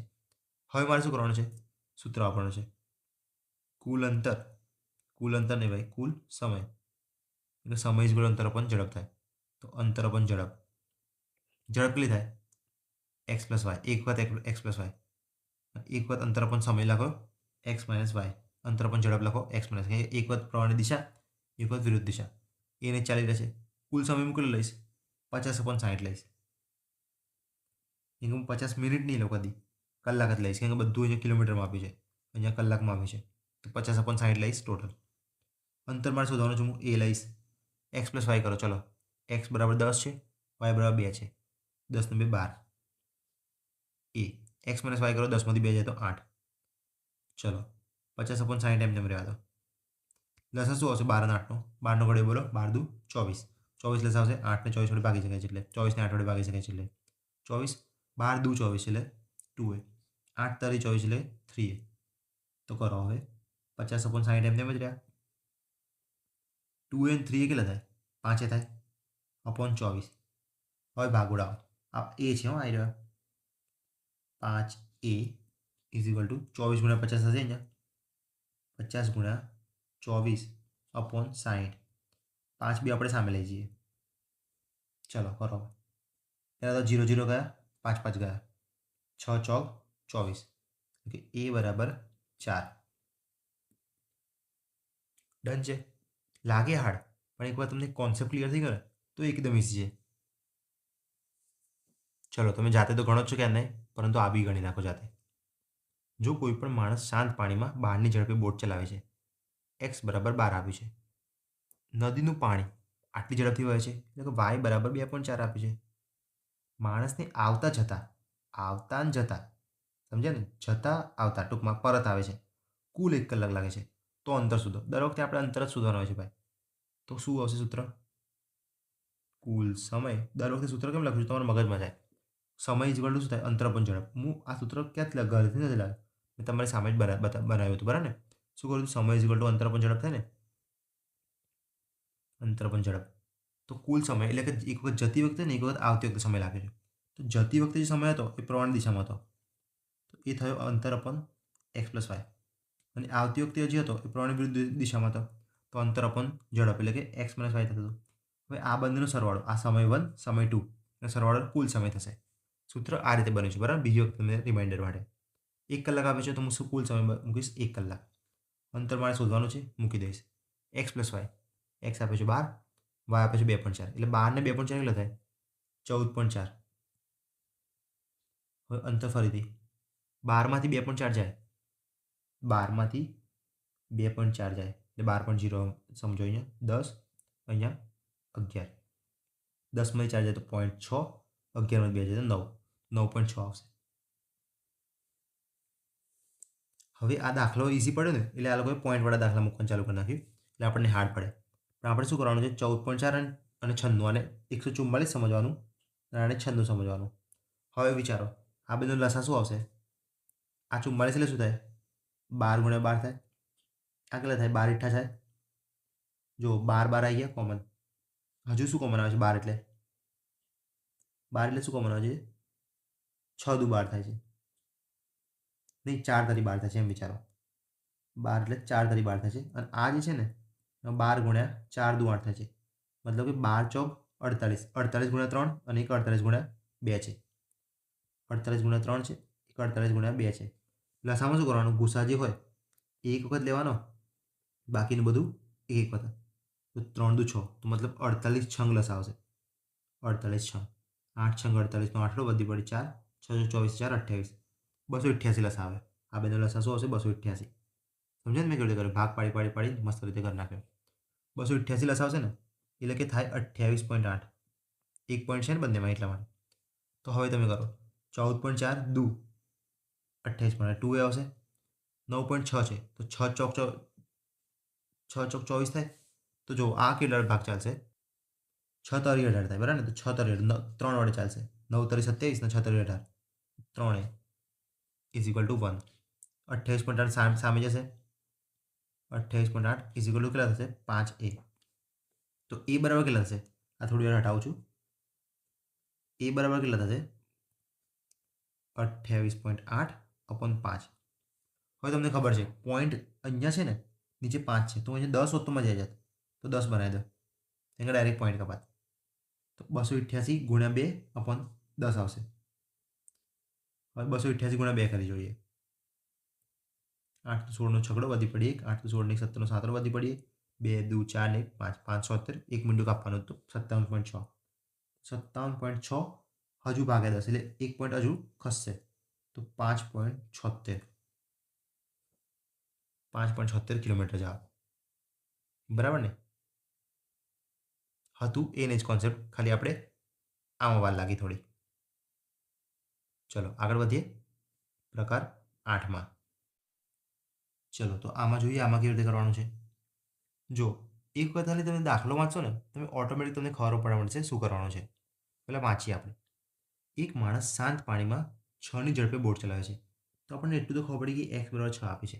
હવે મારે શું કરવાનું છે? સૂત્ર વાપરવાનું છે. કુલ અંતર નહીં ભાઈ, કુલ સમય. એટલે સમય ઇઝ અંતર અપન ઝડપ થાય. તો અંતર અપન ઝડપ. ઝડપ કેટલી થાય? X plus Y. એક વખત એક્સ પ્લસ વાય. એક વખત અંતર અપન સમય લખો એક્સ માઇનસ વાય. અંતર અપન ઝડપ લખો એક્સ માઇનસ. એક વખત પ્રવાહની દિશા, એક વખત વિરુદ્ધ દિશા. એને ચાલી રહેશે. કુલ સમય હું કેટલો લઈશ? 50/60 લઈશ. હું 50 મિનિટ નહીં લઉં કદી, કલાક જ લઈશ. કારણ કે બધું અહીંયા કિલોમીટરમાં આપ્યું છે, અહીંયા કલાકમાં આપ્યું છે. તો 50/60 લઈશ ટોટલ. અંતર મારે શોધવાનું છે. હું એ લઈશ. એક્સ પ્લસ વાય કરો. ચલો, એક્સ બરાબર 10 છે, વાય બરાબર 2 છે. 10 ને 2 12. એ એક્સ માઇનસ વાય કરો. 10માંથી 2 જાય તો 8. ચલો, 50/60 એમ રહેવા દો. લસા શું આવશે? 12 અને 8નો. 12નો ઘડે બોલો. 12 દુ 24. 24 લસા આવશે. 8 ને 24 વડે ભાગી શકાય છે, એટલે 24 ને 8 વડે ભાગી શકાય છે, એટલે 24. 12 દુ 24 એટલે 2a. 8 તારી 24 એટલે 3a. તો કરો હવે 50/60 એમ જ રહ્યા. 2a અને 3a કેટલા થાય? 5 થાય અપોન 24. હવે ભાગ ઉડાવો. આ એ છે, આવી રહ્યો 5a ઇઝ ઇક્વલ ટુ 24 × 50 થશે. અહીંયા 50 × 24/60. 5 બી આપણે સામે લઈ જઈએ. ચલો કરો. પહેલાં તો 0 0 ગયા, 5 5 ગયા, 6 ચોક 24. ઓકે, એ બરાબર 4. ડન છે. લાગે હાર્ડ, પણ એકવાર તમને કોન્સેપ્ટ ક્લિયર થઈ ગયો તો એકદમ ઇઝી છે. ચલો, તમે જાતે તો ગણો જ છો કે નહીં, પરંતુ આ બી ગણી નાખો જાતે. જો કોઈ પણ માણસ શાંત પાણીમાં બહારની ઝડપે બોટ ચલાવે છે, એક્સ બરાબર 12 આપ્યું છે. નદીનું પાણી આટલી ઝડપથી વહે છે, એટલે કે વાય બરાબર 2.4 આપ્યું છે. માણસને આવતા જતા સમજ્યા ને? જતા આવતા ટૂંકમાં પરત આવે છે, કુલ 1 કલાક લાગે છે. તો અંતર શોધો. દર વખતે આપણે અંતર જ શોધવાનું હોય છે ભાઈ. તો શું આવશે સૂત્ર? કુલ સમય. દર વખતે સૂત્ર કેમ લખું છું? તમારા મગજમાં જાય. સમય ઇઝ ઇક્વલ ટુ શું થાય? અંતર અપન ઝડપ. હું આ સૂત્ર ક્યાંથી ઘરેથી નથી લાવ્યો, મેં તમારી સામે જ બનાવ્યું હતું, બરાબર ને? શું કરું છું? સમય ઇઝ ઇક્વલ ટુ અંતર અપન ઝડપ થાય ને, અંતર અપન ઝડપ. તો કુલ સમય એટલે કે એક વખત જતી વખતે ને એક વખત આવતી વખતે સમય લાગે છે. તો જતી વખતે જે સમય હતો એ પ્રવાહની દિશામાં હતો, તો એ થયો અંતર અપન એક્સ પ્લસ વાય. અને આવતી વખતે જે હતો એ પ્રવાહની વિરુદ્ધ દિશામાં હતો, તો અંતર અપન ઝડપ એટલે કે એક્સ માઇનસ વાય થતું હતું. હવે આ બંનેનો સરવાળો, આ સમય 1 સમય 2 અને સરવાળો કુલ સમય થશે. સૂત્ર આ રીતે બન્યું છે, બરાબર? બીજી વખત તમને રિમાઇન્ડર માટે 1 કલાક આપે છે, તો હું શું કુલ સમય મૂકીશ? 1 કલાક. અંતર મારે શોધવાનું છે, મૂકી દઈશ. X plus Y. એક્સ આપે છે 12, વાય આપે છે 2.4. એટલે 12 ને 2.4 કેટલો થાય? 14.4. હવે અંતર ફરીથી 12માંથી 2.4 જાય, 12માંથી 2.4 જાય એટલે 12.0 સમજો. અહીંયા 10, અહીંયા 11. 10માંથી 4 જાય તો 0.6, 11માંથી 2 જાય તો 9, 9.6 આવશે. હવે આ દાખલો ઇઝી પડ્યો ને, એટલે આ લોકોએ પોઈન્ટવાળા દાખલા મૂકવાનું ચાલુ કરી નાખ્યું, એટલે આપણને હાર્ડ પડે. પણ આપણે શું કરવાનું છે? 14.4 અને 96 આને 144 સમજવાનું અને આને 96 સમજવાનું. હવે વિચારો, આ બધું લસા શું આવશે? આ 44 એટલે શું થાય? 12 × 12 થાય. આ કેટલા થાય? 12 ઈઠ્ઠા થાય. જો 12 12 આવી ગયા કોમન. હજુ શું કોમન આવે છે? 12 એટલે 12 એટલે શું કોમન આવે છે? 6 દુ 12 થાય છે. નહીં, 4 તારી 12 થાય છે, એમ વિચારો. 12 એટલે 4 તારી 12 થાય છે. અને આ જે છે ને 12 × 4 દુ 8 થાય છે. મતલબ કે 12 ચોક 48. 48 × 3 અને એક 48 × 2 છે. 48 × 3 છે, એક 48 × 2 છે. લસામાં શું કરવાનું? ગુસા જે હોય એ એક વખત લેવાનો, બાકીનું બધું એક વખત. તો 3 દુ 6, તો મતલબ 48 છંગ લસા આવશે. 48 છંગ, 8 છંગ 48 નો 8 વધી પડી 4, 6 24 4 28, 288 લસા આવે. આ બેનો લસા શું આવશે? 288. સમજે ને? મેં કેવી રીતે કર્યું? ભાગ પાડી મસ્ત રીતે કરી નાખ્યો. 288 લસા આવશે ને, એટલે કે થાય 28.8. 1 પોઈન્ટ છે ને બંનેમાં, એટલા માટે. તો હવે તમે કરો 14.4 દુ 28.8, 2 આવશે. 9.6 છે, તો 6 ચોક 24 થાય. તો જો આ કેટલા ભાગ ચાલશે? 6 તારી 18 થાય, બરાબર ને? તો 6 તારી 3 વડે ચાલશે. 9 તારી 27 ને 6 તારી 18. 3a is equal two 1. 28.8 સામે જશે. 28.8 ઇઝ ઇક્વલ ટુ કેટલા થશે? 5a. તો એ બરાબર કેટલા થશે? આ થોડી વાર હટાવું છું. એ બરાબર કેટલા થશે? 28.8 અપોન 5. હવે તમને ખબર છે પોઈન્ટ અહીંયા છે ને, નીચે 5 છે, તો અહીંયા 10 હોત તો મજા આવી જાત, તો 10 બનાવી દો, અહીંયા ડાયરેક્ટ પોઈન્ટ કપાત. તો 288 ગુણ્યા 2 અપોન 10 આવશે. હવે 288 ગુણ્યા 2 કરી જોઈએ. 8 16નો છગડો વધી પડીએ, 8 16 17નો સાતડો વધી પડીએ, 2 2 4 ને 5 5 77, 1 મિનિટ કાપવાનું તો 57.6. 57.6 હજુ ભાગ્યા 10 એટલે 1 પોઈન્ટ હજુ ખસશે, તો 5.76. 5.76 કિલોમીટર જવાબ. બરાબર ને? હતું એને જ કોન્સેપ્ટ, ખાલી આપણે આમાં વાર લાગી થોડી. ચલો આગળ વધીએ પ્રકાર 8માં. ચલો તો આમાં જોઈએ આમાં કેવી રીતે કરવાનું છે. જો એક વખત ખાલી તમે દાખલો વાંચો ને, તમે ઓટોમેટિક તમને ખબર પડવા મળશે શું કરવાનું છે. પહેલાં વાંચીએ આપણે. એક માણસ શાંત પાણીમાં 6ની ઝડપે બોટ ચલાવે છે. તો આપણને એટલું તો ખબર પડી કે x બરાબર 6 આપી છે.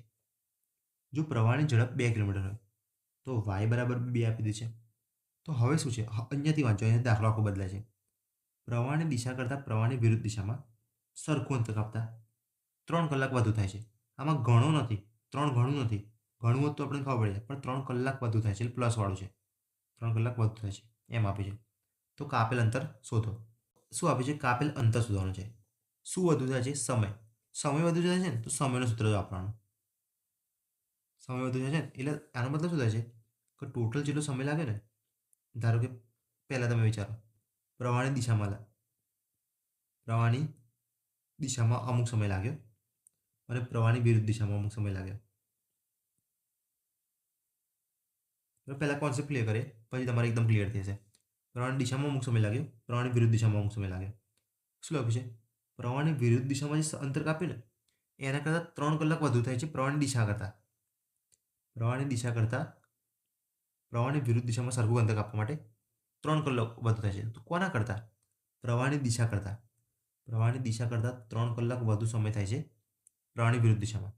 જો પ્રવાહની ઝડપ 2 કિલોમીટર હોય તો y બરાબર 2 આપી દે છે. તો હવે શું છે, અહીંયાથી વાંચો, અહીંયા દાખલો આખો બદલાય છે. પ્રવાહની દિશા કરતાં પ્રવાહની વિરુદ્ધ દિશામાં સરખું અંતર કાપતા 3 કલાક વધુ થાય છે. આમાં ઘણું નથી, 3 ઘણું નથી. ઘણું હોત તો આપણે ખબર પડી જાય, પણ 3 કલાક વધુ થાય છે એટલે પ્લસવાળું છે. 3 કલાક વધુ થાય છે એમ આપે છે. તો કાપેલ અંતર શોધો. શું આપે છે? કાપેલ અંતર શોધવાનું છે. શું વધુ થાય છે? સમય. સમય વધુ જાય છે ને તો સમયનું સૂત્ર વાપરવાનું. સમય વધુ જાય છે ને એટલે આનો મતલબ શું થાય છે કે ટોટલ જેટલો સમય લાગે ને, ધારો કે પહેલાં તમે વિચારો, પ્રવાહની દિશામાં અમુક સમય લાગ્યો અને પ્રવાહની વિરુદ્ધ દિશામાં અમુક સમય લાગ્યો. પહેલાં કોન્સેપ્ટ ક્લિયર કરીએ, પછી તમારે એકદમ ક્લિયર થઈ જશે. પ્રવાહની દિશામાં અમુક સમય લાગ્યો, પ્રવાહની વિરુદ્ધ દિશામાં અમુક સમય લાગ્યો. શું લખ્યું છે? પ્રવાહની વિરુદ્ધ દિશામાં જે અંતર કાપ્યું ને એના કરતાં 3 કલાક વધુ થાય છે પ્રવાહની દિશા કરતાં. પ્રવાહની વિરુદ્ધ દિશામાં સરખું અંતર કાપવા માટે 3 કલાક વધુ થાય છે. તો કોના કરતાં? પ્રવાહની દિશા કરતાં. પ્રવાહની દિશા કરતાં 3 કલાક વધુ સમય થાય છે પ્રવાહની વિરુદ્ધ દિશામાં.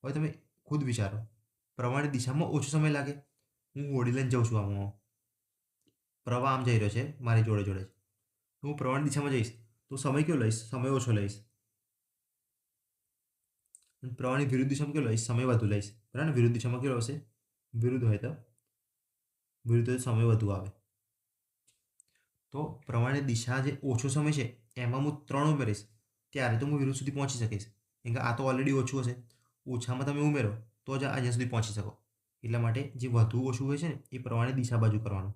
હવે તમે ખુદ વિચારો, પ્રવાહની દિશામાં ઓછો સમય લાગે. હું હોડી લઈને જાઉં છું, આમાં પ્રવાહ આમ જઈ રહ્યો છે મારી જોડે જોડે જ, હું પ્રવાહની દિશામાં જઈશ તો સમય કેવો લઈશ? સમય ઓછો લઈશ. પ્રવાહની વિરુદ્ધ દિશામાં કેવો લઈશ? સમય વધુ લઈશ. બરાબર ને? વિરુદ્ધ દિશામાં કેવો આવશે? વિરુદ્ધ હોય તો સમય વધુ આવે. તો પ્રવાહની દિશા જે ઓછો સમય છે એમાં હું 3 ઉમેરીશ ત્યારે તો હું વિરુદ્ધ સુધી પહોંચી શકીશ. કેમ કે આ તો ઓલરેડી ઓછું હશે. ઓછામાં તમે ઉમેરો તો જ અહીંયા સુધી પહોંચી શકો. એટલા માટે જે વધુ ઓછું હોય છે ને એ પ્રવાહની દિશા બાજુ કરવાનું.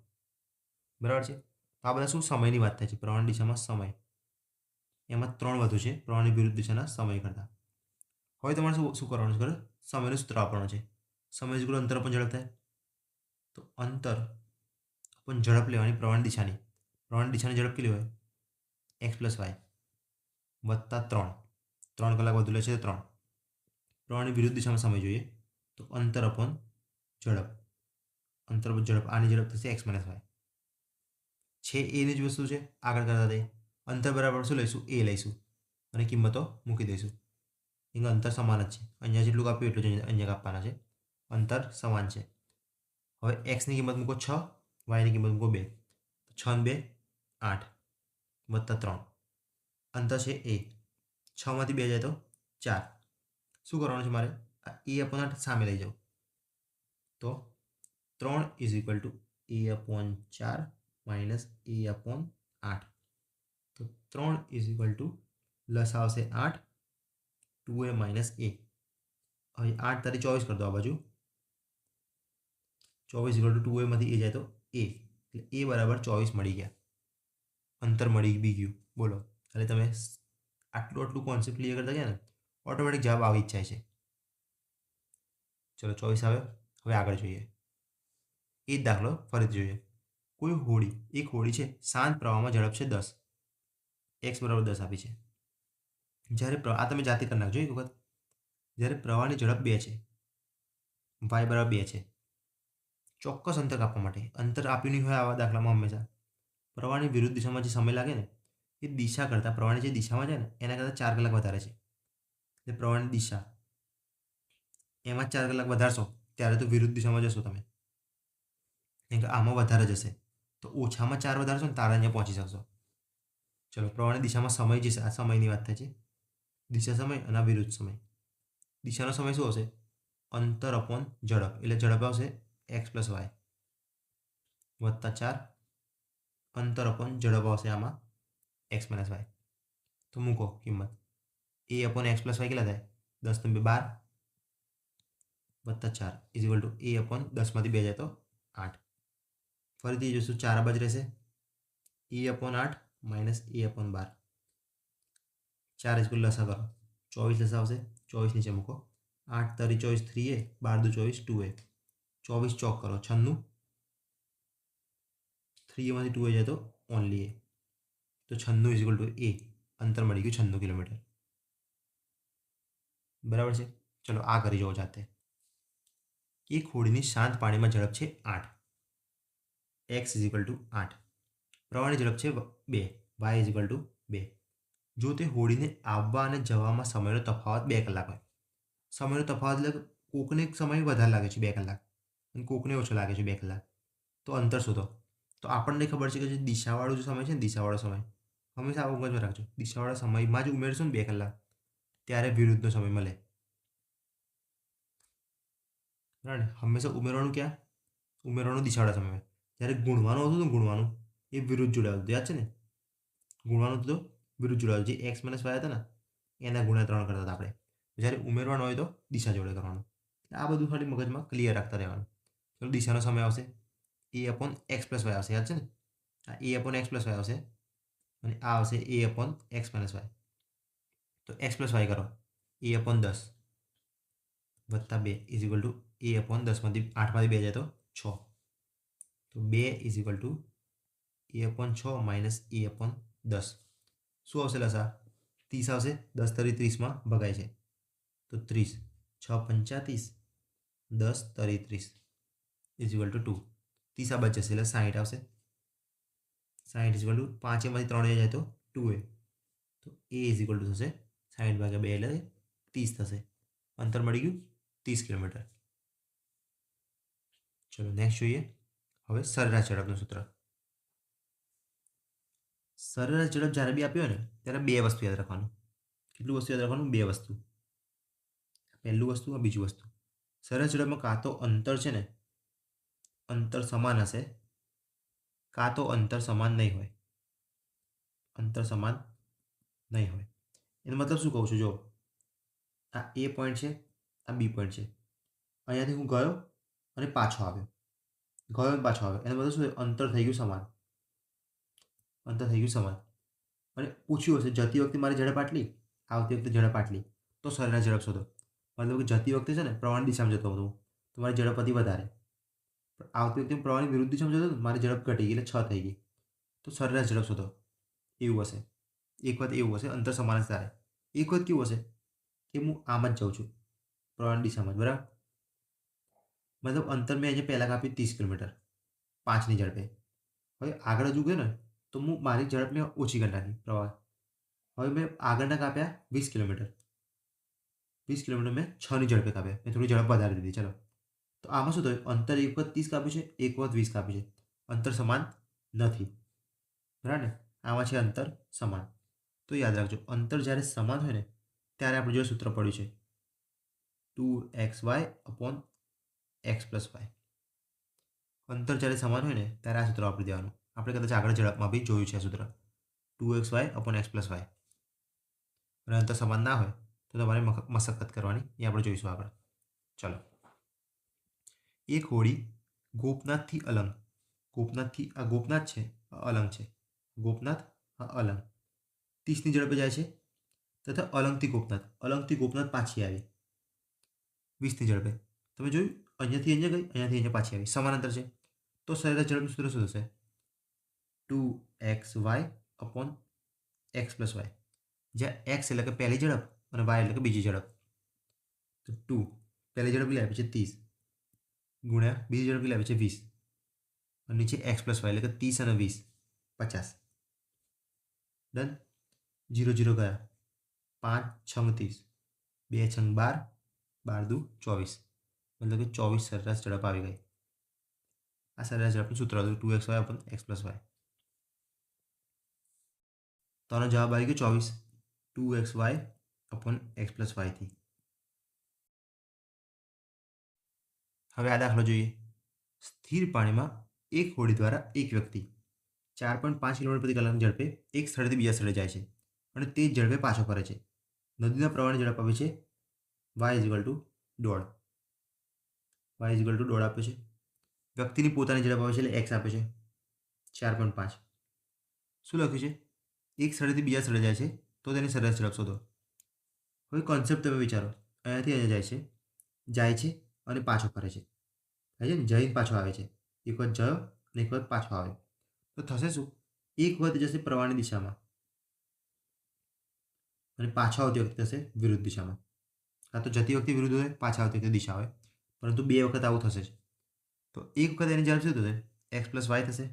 બરાબર છે? તો આ બધા શું સમયની વાત થાય છે. પ્રવાહની દિશામાં સમય, એમાં 3 વધુ છે પ્રવાહની વિરુદ્ધ દિશાના સમય કરતાં. હવે તમારે શું કરવાનું છે? સમયનું સૂત્ર વાપરવાનું છે. સમય જેટલું અંતર પણ ઝડપ થાય, તો અંતર પણ ઝડપ લેવાની પ્રવાહની દિશાની ઝડપ કેટલી હોય? x પ્લસ વાય વત્તા 3 કલાક વધુ લે છે તો 3. પ્રવાહની વિરુદ્ધ દિશામાં સમય જોઈએ તો અંતર અપોન ઝડપ. આની ઝડપ થશે x માઇનસ વાય. છે એની જ વસ્તુ છે, આગળ કરતા તે અંતર બરાબર શું લઈશું? એ લઈશું અને કિંમતો મૂકી દઈશું. એનું અંતર સમાન જ છે. અહીંયા જેટલું કાપ્યું એટલું જ અહીંયા કાપવાના છે. અંતર સમાન છે. હવે એક્સની કિંમત મૂકો 6, વાયની કિંમત મૂકો 2. 6 ને 2 8 વત્તા 3. અંતર છે એ. 6માંથી 2 જાય તો 4. શું કરવાનું છે મારે? આ એ અપોન 8 સામે લઈ જાઉં તો 3 is equal two A upon 4 minus A upon 8. તો 3 ઇઝ ઇક્વલ ટુ પ્લસ આવશે 8 2a માઇનસ એ. હવે 8 તારી 24 કરી દો આ બાજુ. 24 ઇક્વલ ટુ 2a માંથી એ જાય તો એ, એટલે એ બરાબર 24 મળી ગયા. અંતર મળી બી ગયું. બોલો, એટલે તમે આટલું કોન્સેપ્ટ ક્લિયર કરતા ગયા ને ઓટોમેટિક જવાબ આવી જ જાય છે. ચલો 24 આવે. હવે આગળ જોઈએ એ જ દાખલો ફરીથી જોઈએ. એક હોડી છે, શાંત પ્રવાહમાં ઝડપ છે 10, x બરાબર 10 આપી છે. જ્યારે આ તમે જાતે કરી નાખજો એક વખત. જ્યારે પ્રવાહની ઝડપ 2 છે, y બરાબર 2 છે, ચોક્કસ અંતર કાપવા માટે, અંતર આપ્યું નહીં હોય આવા દાખલામાં હંમેશા, પ્રવાહની વિરુદ્ધ દિશામાં જે સમય લાગે ને એ દિશા કરતાં પ્રવાહની જે દિશામાં છે ને એના કરતાં 4 કલાક વધારે છે. એટલે પ્રવાહની દિશા એમાં 4 કલાક વધારશો ત્યારે તો વિરુદ્ધ દિશામાં જશો તમે. કેમ કે આમાં વધારે જશે. તો ઓછામાં 4 વધારશો ને તારે અહીંયા પહોંચી શકશો. ચલો પ્રવાહની દિશામાં સમય જે છે આ સમયની વાત થાય છે. દિશા સમય અને વિરુદ્ધ સમય. દિશાનો સમય શું હશે? અંતર અપોન ઝડપ. એટલે ઝડપ આવશે એક્સ પ્લસ વાય વત્તા 4 અંતર અપોન ઝડપ આવશે આમાં એક્સ માઇનસ વાય. તો મૂકો કિંમત. A upon x plus y કેટલા થાય? 10 × 2 = 12 વત્તા 4 ઇઝ ટુ એ અપોન 10માંથી 2 જાય તો 8. ફરીથી જોઈશું 4 બાજુ રહેશે a upon 8 minus A upon 12. 4 is લસા કરો 24 લસા આવશે 24 નીચે મૂકો 8 તરી 24 3a 12 × 2 = 24 24 ચોક કરો 96 3માંથી 2 જાય તો ઓનલી એ. તો 96 ઇઝ ટુ એ અંતર મળી ગયું 96 કિલોમીટર. બરાબર છે. ચલો આ કરી જાઓ જાતે. એક હોડીની શાંત પાણીમાં ઝડપ છે 8. X is to 8. પ્રવાહની ઝડપ છે 2. Y is to 2. જો તે હોડીને આવવા અને જવામાં સમયનો તફાવત 2 કલાક હોય. સમયનો તફાવત એટલે કોકને સમય વધારે લાગે છે 2 કલાક અને કોકને ઓછો લાગે છે 2 કલાક. તો અંતર શોધો. તો આપણને ખબર છે કે જે દિશાવાળો જે સમય છે ને દિશાવાળો સમય હંમેશા આવું મગજમાં રાખજો. દિશાવાળા સમયમાં જ ઉમેરશો ને 2 કલાક ત્યારે વિરુદ્ધનો સમય મળે. બરાબર. હંમેશા ઉમેરવાનું ક્યાં? ઉમેરવાનું દિશાવાળા સમયમાં. જ્યારે ગુણવાનું હતું ને ગુણવાનું એ વિરુદ્ધ જોડાયું હતું યાદ છે ને? ગુણવાનું હતું તો વિરુદ્ધ જોડાયું. જે એક્સ માઇનસ વાય હતા ને એના ગુણ્યા 3 કરતા હતા આપણે. જ્યારે ઉમેરવાનું હોય તો દિશા જોડે કરવાનું. આ બધું ખાલી મગજમાં ક્લિયર રાખતા રહેવાનું. તો દિશાનો સમય આવશે A upon x plus Y આવશે યાદ છે ને? આ A upon x plus Y આવશે અને આ આવશે A upon X minus Y. તો એક્સ પ્લસ વાય કરો એ અપોન 10 વત્તા 2 ઇઝ ટુ એ અપોન 10માંથી 8માંથી 2 જાય તો 6. તો 2 is to A upon 6 minus A upon 10. શું આવશે લસા? 30 આવશે 10 તરી 30માં ભગાય છે તો 30 6 × 5 = 30 10 તરી 30 ઇઝ ટુ 2. 30 આ બચશે એટલે 60 આવશે. 60 ઇઝ ટુ 5 એમાંથી 3 જાય તો 2a. તો એ ઇઝ ટુ થશે 60/2 એટલે 30 થશે. અંતર મળી ગયું 30 કિલોમીટર. ચલો નેક્સ્ટ જોઈએ. હવે સરેરાશ ઝડપનું સૂત્ર. સરેરાશ ઝડપ જ્યારે બી આપ્યો હોય ને ત્યારે 2 વસ્તુ યાદ રાખવાનું. કેટલું વસ્તુ યાદ રાખવાનું? 2 વસ્તુ. પહેલું વસ્તુ આ બીજું વસ્તુ. સરેરાશ ઝડપમાં કાં તો અંતર છે ને અંતર સમાન હશે કાં તો અંતર સમાન નહીં હોય. અંતર સમાન નહીં હોય એનો મતલબ શું કહું છું? જો આ એ પોઈન્ટ છે આ બી પોઈન્ટ છે. અહીંયાથી હું ગયો અને પાછો આવ્યો. ગયો અને પાછો આવ્યો એનો મતલબ શું? અંતર થઈ ગયું સમાન. અંતર થઈ ગયું સમાન. અને પૂછ્યું હશે જતી વખતે મારી ઝડપ આટલી આવતી વખતે ઝડપ આટલી તો સરેરાશ ઝડપ શોધો. મતલબ કે જતી વખતે છે ને પ્રવાહની દિશામાં જતો હતો તો મારી ઝડપ હતી વધારે. પણ આવતી વખતે પ્રવાહની વિરુદ્ધ દિશામાં જતો મારી ઝડપ ઘટી ગઈ એટલે 6 થઈ ગઈ. તો સરેરાશ ઝડપ શોધો. એવું હશે. એક વખત એવું હશે અંતર સમાન જ થાય. એક વખત કેવું હશે કે હું આમ જ જાઉં છું પ્રવાહની દિશામાં જ બરાબર. મતલબ અંતર મેં અહીંયા પહેલાં કાપ્યું 30 કિલોમીટર 5ની ઝડપે. હવે આગળ હજુ ગયો ને તો હું મારી ઝડપ મેં ઓછી કરી નાખી પ્રવાહ. હવે મેં આગળના કાપ્યા 20 કિલોમીટર. 20 કિલોમીટર મેં 6ની ઝડપે કાપ્યા. મેં થોડી ઝડપ વધારી દીધી. ચલો તો આમાં શું થયું? અંતર એક વખત 30 કાપ્યું છે એક વખત 20 કાપ્યું છે. અંતર સમાન નથી. બરાબર ને? આમાં છે અંતર સમાન. તો યાદ રાખજો અંતર જ્યારે સમાન હોય ને ત્યારે આપણે જો સૂત્ર પડ્યું છે 2xy upon x plus Y. અંતર જ્યારે સમાન હોય ને ત્યારે આ સૂત્ર વાપરી દેવાનું. આપણે કદાચ આગળ ઝડપમાં બી જોયું છે આ સૂત્ર 2xy upon x plus Y. અને અંતર સમાન ના હોય તો તમારે મશક્કત કરવાની એ આપણે જોઈશું આગળ. ચલો એક હોડી ગોપનાથથી અલંગ. ગોપનાથથી આ ગોપનાથ છે આ અલંગ છે. ગોપનાથ આ અલંગ 30ની ઝડપે જાય છે તથા અલંગથી ગોપનાથ પાછી આવી 20ની ઝડપે. તમે જોયું અહીંયાથી અહીંયા ગઈ અહીંયાથી અહીંયા પાછી આવી સમાન અંતર છે. તો સરેરાશ ઝડપનું સૂત્ર શું થશે? 2xy upon x plus Y. જ્યાં એક્સ એટલે કે પહેલી ઝડપ અને વાય એટલે કે બીજી ઝડપ. તો 2 પહેલી ઝડપ કેટલી આપી છે 30 ગુણ્યા બીજી ઝડપ કેટલી આપી છે 20 અને નીચે એક્સ પ્લસ વાય એટલે કે 30 અને 20 50. ડન. 0 0 ગયા, 5 6 30, 2 6 12, 12 દુ 24, મતલબ કે 24 સરેરાશ ઝડપ આવી ગઈ. આ સરેરાશ ઝડપનું સૂત્ર હતું 2xy upon x plus Y. તો આનો જવાબ આવી ગયો 24, 2xy અપોન x પ્લસ વાયથી. હવે આ દાખલો જોઈએ. સ્થિર પાણીમાં એક હોડી દ્વારા એક વ્યક્તિ 4.5 કિલોમીટર પ્રતિ કલાકની ઝડપે એક સ્થળેથી બીજા સ્થળે જાય છે અને તે જ ઝડપે પાછો ફરે છે. નદીના પ્રવાહની ઝડપ આપી છે y ઇઝ ઇક્વલ ટુ દોઢ. y ઇઝ ઇક્વલ ટુ દોઢ આપ્યો છે. વ્યક્તિની પોતાની ઝડપ આપે છે એટલે x આપે છે 4.5. શું લખ્યું છે? એક સ્થળેથી બીજા સ્થળે જાય છે તો તેની સરેરાશ ઝડપ શોધો. હવે કોન્સેપ્ટ તમે વિચારો. અહીંયાથી અહીંયા જાય છે અને પાછો ફરે છે. થાય છે ને, જઈને પાછો આવે છે. એક વખત જયો અને એક વખત પાછો આવે. તો થશે શું? એક વખત જશે પ્રવાહની દિશામાં અને પાછો આવતી વખતે થશે વિરુદ્ધ દિશામાં. કાં તો જતી વખતે વિરુદ્ધ હોય, પાછા આવતી વખતે દિશા હોય, પરંતુ 2 વખત આવું થશે જ. તો એક વખત એની ઝડપ શું થશે? એક્સ પ્લસ વાય થશે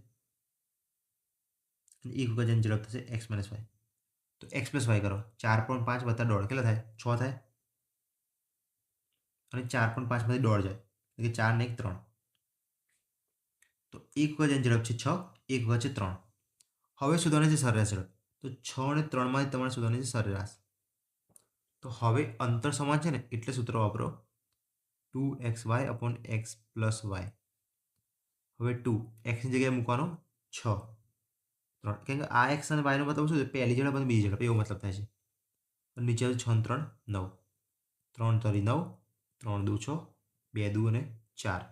અને એક વખત એની ઝડપ થશે એક્સ માઇનસ વાય. તો એક્સ પ્લસ વાય કરો, 4.5 વત્તા દોઢ કેટલા થાય? 6 થાય. અને 4.5માંથી દોઢ જાય એટલે કે 4 ને 1 3. તો એક વખત એની ઝડપ છે 6, એક વખત છે 3. હવે શોધવાની છે સરેરાશ ઝડપ. તો 6 અને 3માંથી તમારે શોધવાની છે સરેરાશ. તો હવે અંતર સમાન છે ને એટલે સૂત્ર વાપરો 2xy upon x plus Y. હવે 2 એક્સની જગ્યાએ મૂકવાનો 6, 3, કેમ કે આ એક્સ અને વાયનો મતલબ શું છે? પહેલી ઝડપ અને બીજી ઝડપ એવો મતલબ થાય છે. અને નીચે 6 3 9, 3 તરી 9, 3 દુ 6, 2 દુ અને 4.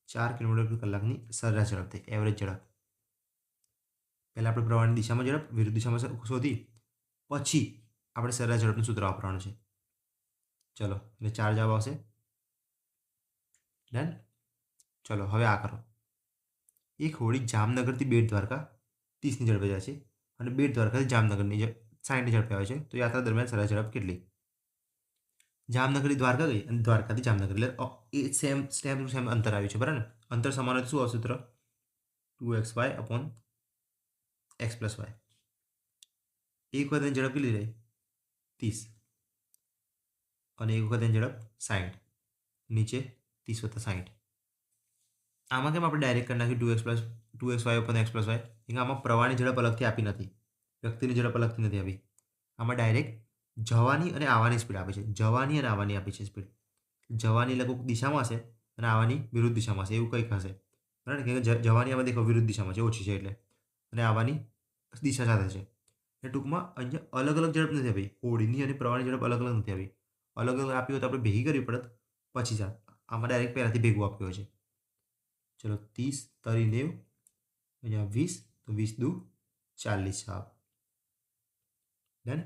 4 કિલોમીટર પ્રતિ કલાકની સરેરાશ ઝડપ થઈ, એવરેજ ઝડપ. પહેલાં આપણે પ્રવાહની દિશામાં ઝડપ, વિરુદ્ધ દિશામાં શોધી, પછી આપણે સરેરાશ ઝડપનું સૂત્ર વાપરવાનું છે. ચલો, એટલે 4 જવાબ આવશે. ડન. ચલો હવે આ કરો. એક હોડી જામનગરથી બેટ દ્વારકા 30ની ઝડપે જાય છે અને બેટ દ્વારકાથી જામનગરની 60ની ઝડપે આવે છે. તો યાત્રા દરમિયાન સરેરાશ ઝડપ કેટલી? જામનગરથી દ્વારકા ગઈ અને દ્વારકાથી જામનગર, એટલે એ સેમ ટુ સેમ અંતર આવ્યું છે, બરાબર ને? અંતર સમાન હોય તો શું આવશે સૂત્ર? 2xy upon x plus Y. એક વખત એની ઝડપ કેટલી રહી? 30 અને એક વખત એની ઝડપ 60. નીચે 30 વત્તા 60. આમાં કેમ આપણે ડાયરેક્ટ કરી નાખ્યું 2xy upon x plus Y? કેમ કે આમાં પ્રવાહની ઝડપ અલગથી આપી નથી, વ્યક્તિની ઝડપ અલગથી નથી આપી. આમાં ડાયરેક્ટ જવાની અને આવવાની સ્પીડ આપી છે. જવાની અને આવવાની આપી છે સ્પીડ. જવાની એટલે કોઈક દિશામાં હશે અને આવવાની વિરુદ્ધ દિશામાં હશે, એવું કંઈક હશે, બરાબર? કેમ કે જવાની આમાં દેખો વિરુદ્ધ દિશામાં છે, ઓછી છે એટલે, અને આવવાની દિશા સાથે છે. એટલે ટૂંકમાં અહીંયા અલગ અલગ ઝડપ નથી આપી. હોડીની અને પ્રવાહની ઝડપ અલગ અલગ નથી આપી. અલગ અલગ આપી હોય તો આપણે ભેગી કરવી પડત પછી જ. આમાં ડાયરેક્ટ પહેલાંથી ભેગું આપ્યું હોય છે. ચલો 30 તરી 90, અહીંયા 20, તો 20 દુ 40 જવાબ. ડન.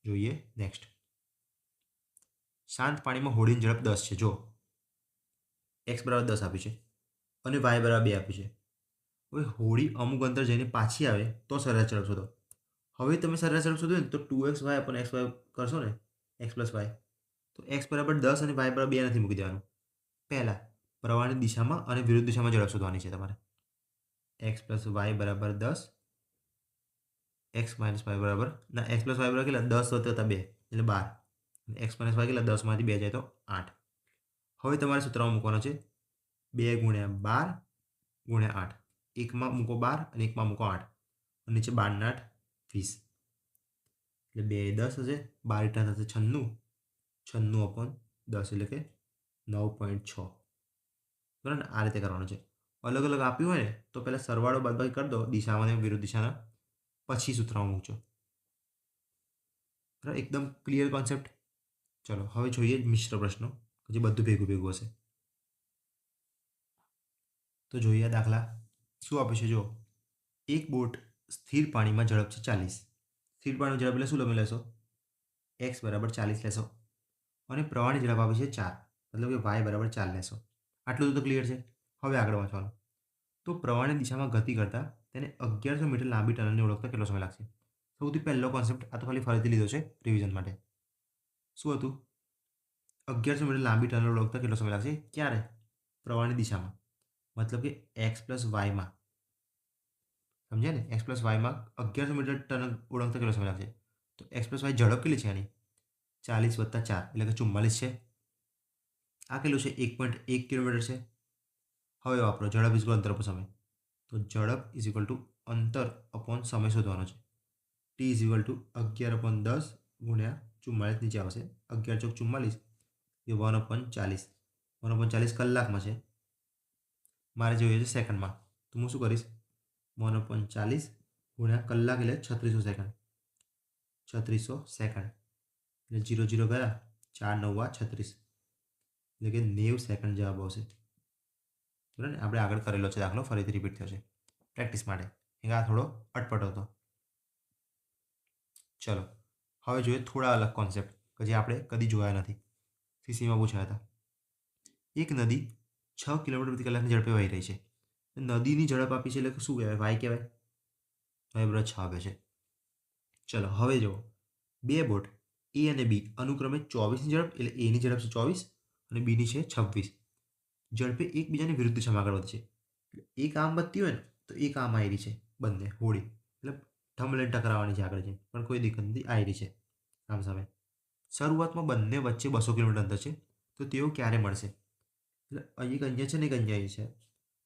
જોઈએ નેક્સ્ટ. શાંત પાણીમાં હોડીની ઝડપ 10 છે. જો એક્સ બરાબર 10 આપ્યું છે અને વાય બરાબર 2 આપ્યું છે. હવે હોડી અમુક અંતર જઈને પાછી આવે તો સરેરાશ ઝડપ શોધો. હવે તમે સરેરાશ ઝડપ શોધો ને તો 2xy અપોન એક્સ વાય કરશો ને, એક્સ પ્લસ વાય, તો એક્સ બરાબર 10 અને વાય બરાબર 2 નથી મૂકી દેવાનું. પહેલાં પ્રવાહની દિશામાં અને વિરુદ્ધ દિશામાં ઝડપ શોધવાની છે તમારે. એક્સ પ્લસ વાય બરાબર 10, એક્સ માઇનસ વાય બરાબર, ના, એક્સ પ્લસ વાય બરાબર કેટલા? 10 વત્તા 2 એટલે 12. એક્સ માઇનસ વાય કેટલા? 10માંથી 2 જાય તો 8. હવે તમારે સૂત્રમાં મૂકવાનો છે 2 ગુણ્યા 12 ગુણ્યા 8. એકમાં મૂકો 12 અને એકમાં મૂકો 8 અને નીચે 12 ને 8 20. એટલે 2 10 હશે, 12 થશે 96, 96 અપોન 10 એટલે કે 9.6. બરાબર ને? આ રીતે કરવાનું છે. અલગ અલગ આપ્યું હોય ને તો પહેલાં સરવાળો બાદબાકી કરી દો દિશામાં અને વિરુદ્ધ દિશાના, પછી સૂત્રમાં મૂકજો. બરાબર? એકદમ ક્લિયર કોન્સેપ્ટ. ચલો હવે જોઈએ મિશ્ર પ્રશ્નો, જે બધું ભેગું ભેગું હશે. તો જોઈએ દાખલા શું આપ્યું છે. જો એક બોટ સ્થિર પાણીમાં ઝડપ છે 40. સ્થિર પાણીમાં ઝડપ એટલે શું તમે લેશો? એક્સ બરાબર 40 લેશો અને પ્રવાહની ઝડપ આપી છે 4, મતલબ કે વાય બરાબર 4 લેશો. આટલું તો ક્લિયર છે. હવે આગળ વાંચવાનું. તો પ્રવાહની દિશામાં ગતિ કરતાં તેને 1100 મીટર લાંબી ટનલને ઓળખતા કેટલો સમય લાગશે? સૌથી પહેલો કોન્સેપ્ટ, આ તો ખાલી ફરીથી લીધો છે રિવિઝન માટે. શું હતું? 1100 મીટર લાંબી ટનલ ઓળખતા કેટલો સમય લાગશે? ક્યારે? પ્રવાહની દિશામાં, મતલબ કે એક્સ પ્લસ વાયમાં. સમજ્યા ને? એક્સ પ્લસ વાયમાં 1100 મીટર ટનલ ઓળંગતા કેટલો સમય લાગશે? તો એક્સ પ્લસ વાય ઝડપ કેટલી છે આની? 40 + 4 એટલે કે 44 છે. આ કેટલું છે? 1.1 કિલોમીટર છે. હવે વાપરો ઝડપ ઇઝ અંતર પર સમય. તો ઝડપ ઇઝ ઇક્વલ ટુ અંતર અપોન સમય શોધવાનો છે. ટી ઇઝ ઇક્વલ ટુ 11/10 ગુણ્યા 44 નીચે આવશે. 11 ચોક 44 એ 1/40. 1/40 કલાકમાં છે. મારે જોઈએ છે સેકન્ડમાં. તો હું શું કરીશ? 1/40 ગુણ્યા કલાક એટલે 3600 સેકન્ડ. 3600 સેકન્ડ એટલે 0 0 ગયા 4 9 36 એટલે કે 90 સેકન્ડ જવાબ આવશે. બરાબર ને? આપણે આગળ કરેલો છે દાખલો, ફરીથી રિપીટ થયો છે પ્રેક્ટિસ માટે. આ થોડો અટપટો હતો. ચલો હવે જોઈએ થોડા અલગ કોન્સેપ્ટ કે જે આપણે કદી જોયા નથી. સીસીમાં પૂછાયા હતા. એક નદી 6 કિલોમીટર પ્રતિ કલાકની ઝડપે વહી રહી છે. નદીની ઝડપ આપી છે એટલે શું કહેવાય? વાય કહેવાય. વાય બરાબર 6 આપે છે. ચલો હવે જુઓ, બે બોટ એ અને બી અનુક્રમે 24ની ઝડપ એટલે એની ઝડપ છે 24 અને બીની છે 26 ઝડપે એકબીજાની વિરુદ્ધ દિશામાં આગળ વધે છે. એટલે એક આમ વધતી હોય ને તો એક આમ આયરી છે બંને હોડી, એટલે ઠમલે ટકરાવવાની છે આગળ જઈને, પણ કોઈ દિક્કત નથી, આયરી છે આમ સામે. શરૂઆતમાં બંને વચ્ચે 200 કિલોમીટર અંતર છે. તો તેઓ ક્યારે મળશે? એટલે એક અહીંયા છે ને એક અહીંયા છે.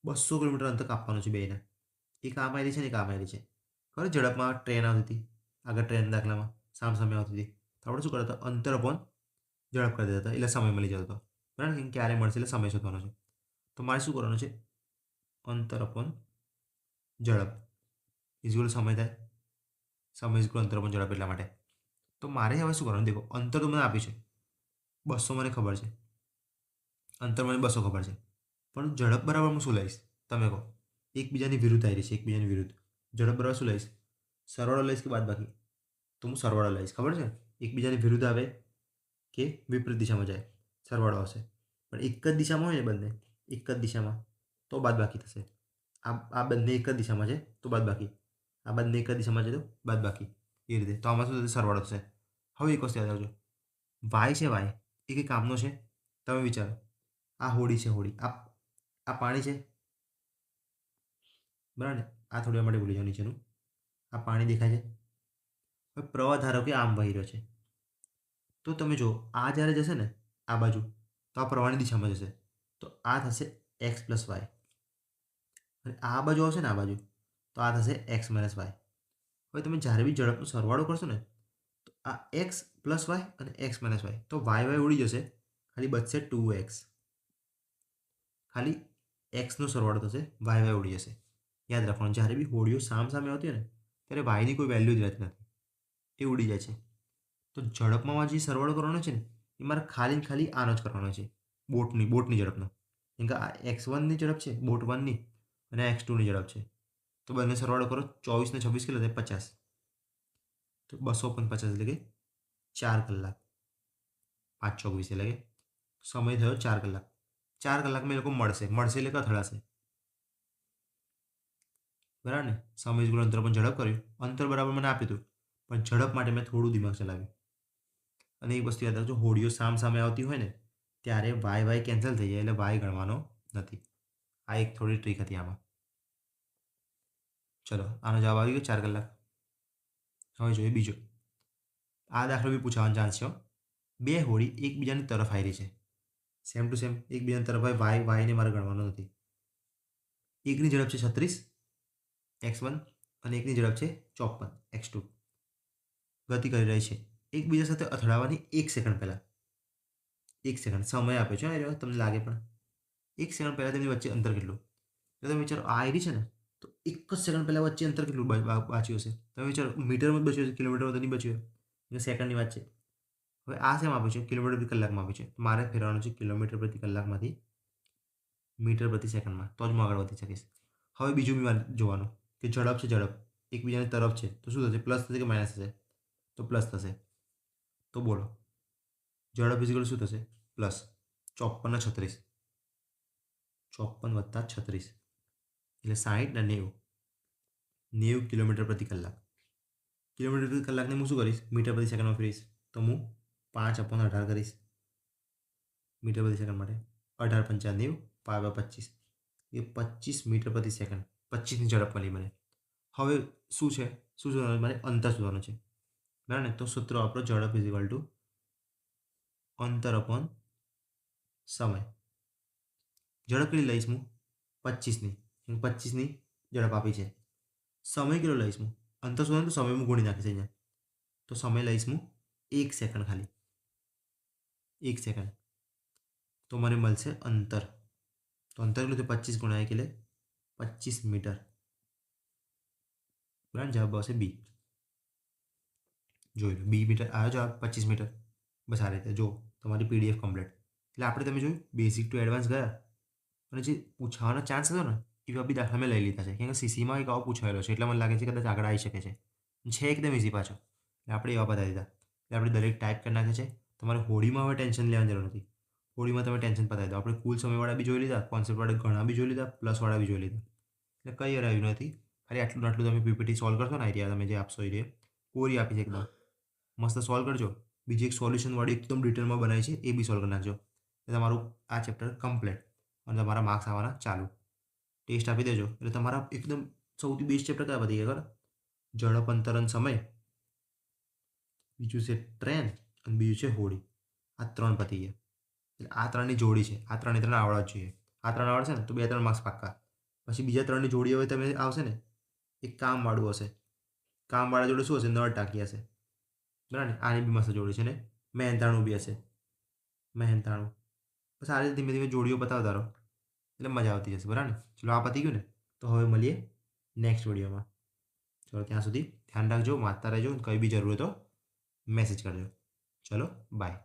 200 કિલોમીટર અંતર કાપવાનું છે બેને. એક આમ આયરી છે ને એક આમ આયરી છે. ખબર ઝડપમાં ટ્રેન આવતી હતી આગળ, ટ્રેન દાખલામાં સામે આવતી હતી. તો આપણે શું કરતા હતા? અંતર અપોન ઝડપ કરી દેતા હતા એટલે સમય મળી જતો હતો. બરાબર ને? ક્યારે મળશે એટલે સમય શોધવાનો છે. તો મારે શું કરવાનું છે? અંતર અપોન ઝડપ ઇઝ સમય થાય. સમય ઇઝ અંતર અપોન ઝડપ એટલા માટે. તો મારે હવે શું કરવાનું? દેખો અંતર તો મને આપ્યું છે 200, મને ખબર છે. અંતર મને 200 ખબર છે. પણ ઝડપ બરાબર હું શું લઈશ? તમે કહો. એકબીજાની વિરુદ્ધ આવી રહી છે, એકબીજાની વિરુદ્ધ. ઝડપ બરાબર શું લઈશ? સરવાળો લઈશ કે બાદબાકી? તો હું સરવાળો લઈશ. ખબર છે? એકબીજાની વિરુદ્ધ આવે કે વિપરીત દિશામાં જાય, સરવાળો આવશે. પણ એક જ દિશામાં હોય ને બંને, એક જ દિશામાં, તો બાદબાકી થશે. આ બંને એક જ દિશામાં છે તો બાદબાકી, આ બંને એક જ દિશામાં છે તો બાદબાકી, એ રીતે. તો આમાં શું થશે? સરવાળો થશે. હવે એક વસ્તુ યાદ રાખજો, વાય છે, વાય એ કંઈ કામનો છે? તમે વિચારો. આ હોડી છે, હોડી. આ પાણી છે, બરાબર ને? આ થોડી વાર માટે ભૂલી જાઓ નીચેનું. આ પાણી દેખાય છે. હવે પ્રવાહ ધારો કે આમ વહી રહ્યો છે. તો તમે જો આ જ્યારે જશે ને આ બાજુ, તો આ પ્રવાહની દિશામાં જશે. તો આ થશે એક્સ પ્લસ વાય. અને આ બાજુ આવશે ને આ બાજુ, તો આ થશે એક્સ માઇનસ વાય. હવે તમે જ્યારે બી ઝડપનો સરવાળો કરશો ને તો આ એક્સ પ્લસ વાય અને એક્સ માઇનસ વાય, તો વાય ઉડી જશે, ખાલી બચશે 2x. ખાલી એક્સનો સરવાળો થશે, વાય ઉડી જશે. યાદ રાખવાનું, જ્યારે બી હોડીઓ સામે આવતી હોય ને ત્યારે વાયની કોઈ વેલ્યુ જ રહેતી નથી, એ ઉડી જાય છે. તો ઝડપમાં જે સરવાળો કરવાનો છે ને એ મારે ખાલી ને ખાલી આનો જ કરવાનો છે, બોટની ઝડપનો. કેમ કે આ x1ની ઝડપ છે બોટ 1ની અને x2ની ઝડપ છે. તો બંને સરવાળો કરો, 24 ને 26 કેટલો થાય? 50. તો 250 એટલે કે 4 કલાક. 5 ચોક 20 એટલે કે સમય થયો 4 કલાક. 4 કલાકમાં એ લોકો મળશે એટલે કે અથડાશે. બરાબર ને? સમય ઇઝ અંતર પણ ઝડપ કર્યું. અંતર બરાબર મને આપ્યું હતું, પણ ઝડપ માટે મેં થોડું દિમાગ ચલાવ્યું. અને એક વસ્તુ યાદ રાખજો, હોડીઓ સામે આવતી હોય ને ત્યારે વાય કેન્સલ થઈ જાય એટલે વાય ગણવાનો નથી. આ એક થોડી ટ્રીક હતી આમાં. ચલો આનો જવાબ આવી ગયો 4 કલાક. હવે જોઈએ બીજો. આ દાખલો બી પૂછવાનો ચાન્સ છે. બે હોડી એકબીજાની તરફ આવી રહી છે, સેમ ટુ સેમ એકબીજાની તરફ હોય. વાયને મારે ગણવાનો નથી. એકની ઝડપ છે 36 x1 અને એકની ઝડપ છે 54 x2. ગતિ કરી રહી છે એકબીજા સાથે અથડાવવાની 1 સેકન્ડ પહેલાં. 1 સેકન્ડ સમય આપ્યો છે, એ તમને લાગે પણ 1 સેકન્ડ પહેલાં તેમની વચ્ચે અંતર કેટલું? તો તમે વિચારો, આ આયરી છે ને તો 1 જ સેકન્ડ પહેલાં વચ્ચે અંતર કેટલું બાચ્યું હશે? તમે વિચારો, મીટરમાં જ બચ્યું હશે, કિલોમીટરમાં તો નહીં બચ્યું હોય, સેકન્ડની વાત છે. હવે આ શેમ આપ્યું છે? કિલોમીટર પ્રતિ કલાકમાં આપ્યું છે. મારે ફેરવાનું છે કિલોમીટર પ્રતિ કલાકમાંથી મીટર પ્રતિ સેકન્ડમાં, તો જ હું આગળ વધી શકીશ. હવે બીજું બી જોવાનું કે ઝડપ છે, ઝડપ એકબીજાની તરફ છે, તો શું થશે? પ્લસ થશે કે માઇનસ થશે? તો પ્લસ થશે. તો બોલો ઝડપ ફિઝિકલ શું થશે? પ્લસ 54 ને 36, 54 + 36 એટલે 60 ને 90, 90 કિલોમીટર પ્રતિ કલાક. કિલોમીટર પ્રતિ કલાકને હું શું કરીશ? મીટર પ્રતિ સેકન્ડમાં ફેરવીશ. તો હું 5/18 કરીશ મીટર પ્રતિ સેકન્ડ માટે. 18 × 5 = 25, એ 25 મીટર પ્રતિ સેકન્ડ, 25ની ઝડપ મળી મને. હવે શું છે, શું શોધવાનું મારે? અંતર શોધવાનું છે, બરાબર ને? તો સૂત્ર આપણો ઝડપ ઇઝ ઇક્વલ ટુ અંતર અપોન સમય. ઝડપ કેટલી લઈશ હું? 25ની. 25ની ઝડપ આપી છે. સમય કેટલો લઈશ હું? અંતર શોધવાનું તો સમય હું ગુણી નાખીશ અહીંયા. તો સમય લઈશ હું 1 સેકન્ડ, ખાલી 1 સેકન્ડ. તો મને મળશે અંતર. તો અંતર કેટલું છે? 25 ગુણ્યા 1 એટલે 25 મીટર. બરાબર, જવાબ આવશે બી. જોઈ લો, બી મીટર આવ્યો જવાબ, 25 મીટર. બસ આ રીતે જો તમારી પીડીએફ કમ્પ્લીટ. એટલે આપણે તમે જોયું બેઝિક ટુ એડવાન્સ ગયા, અને જે પૂછવાનો ચાન્સ હતો ને એવા બી દાખલા મેં લઈ લીધા છે. કેમ કે સીસીમાં એક આવો પૂછાયેલો છે, એટલે મને લાગે છે કદાચ આગળ આવી શકે છે. એકદમ ઇઝી પાછો. એટલે આપણે એવા બતાવી દીધા. એટલે આપણે દરેક ટાઈપ કરી નાખે છે. તમારે હોડીમાં હવે ટેન્શન લેવાની જરૂર નથી. હોડીમાં તમે ટેન્શન પતાવી દો. આપણે કુલ સમયવાળા બી જોઈ લીધા, કોન્સેપ્ટવાળા ઘણા બી જોઈ લીધા, પ્લસવાળા બી જોઈ લીધા. એટલે કંઈ હરાવ્યું નથી. ખાલી આટલું ને આટલું તમે પીપીટી સોલ્વ કરશો ને, આઈડિયા તમે જે આપશો એ કોરી આપી છે એકદમ મસ્ત, સોલ્વ કરજો. બીજી એક સોલ્યુશનવાળી એકદમ ડિટેલમાં બનાવી છે, એ બી સોલ્વ કરી નાખજો. એટલે તમારું આ ચેપ્ટર કમ્પ્લીટ અને તમારા માર્ક્સ આવવાના ચાલુ. ટેસ્ટ આપી દેજો એટલે તમારા એકદમ સૌથી બેસ્ટ ચેપ્ટર કયા પતી ગયા? ઝડપ, અંતર અને સમય, બીજું છે ટ્રેન, અને બીજું છે હોડી. આ 3 પતી ગયા. એટલે આ 3ની જોડી છે. આ 3 આવડવા જ જોઈએ. આ 3 આવડશે ને તો 2-3 માર્ક્સ પાક્કા. પછી બીજા 3ની જોડી હવે તમે આવશે ને, એક કામવાળું હશે. કામવાળા જોડે શું હશે? નળ ટાંકી હશે, બરાબર ને? આની બી મસ્ત જોડી છે ને. મહેનતાણું બી હશે, મહેનતાણું. બસ આ રીતે ધીમે ધીમે જોડીઓ બતાવતા રહો એટલે મજા આવતી જશે, બરાબર ને? ચલો, આ પતી ગયું ને, તો હવે મળીએ નેક્સ્ટ વિડીયોમાં. ચલો, ત્યાં સુધી ધ્યાન રાખજો, વાંચતા રહેજો. કંઈ બી જરૂર હોય તો મેસેજ કરજો. ચલો, બાય.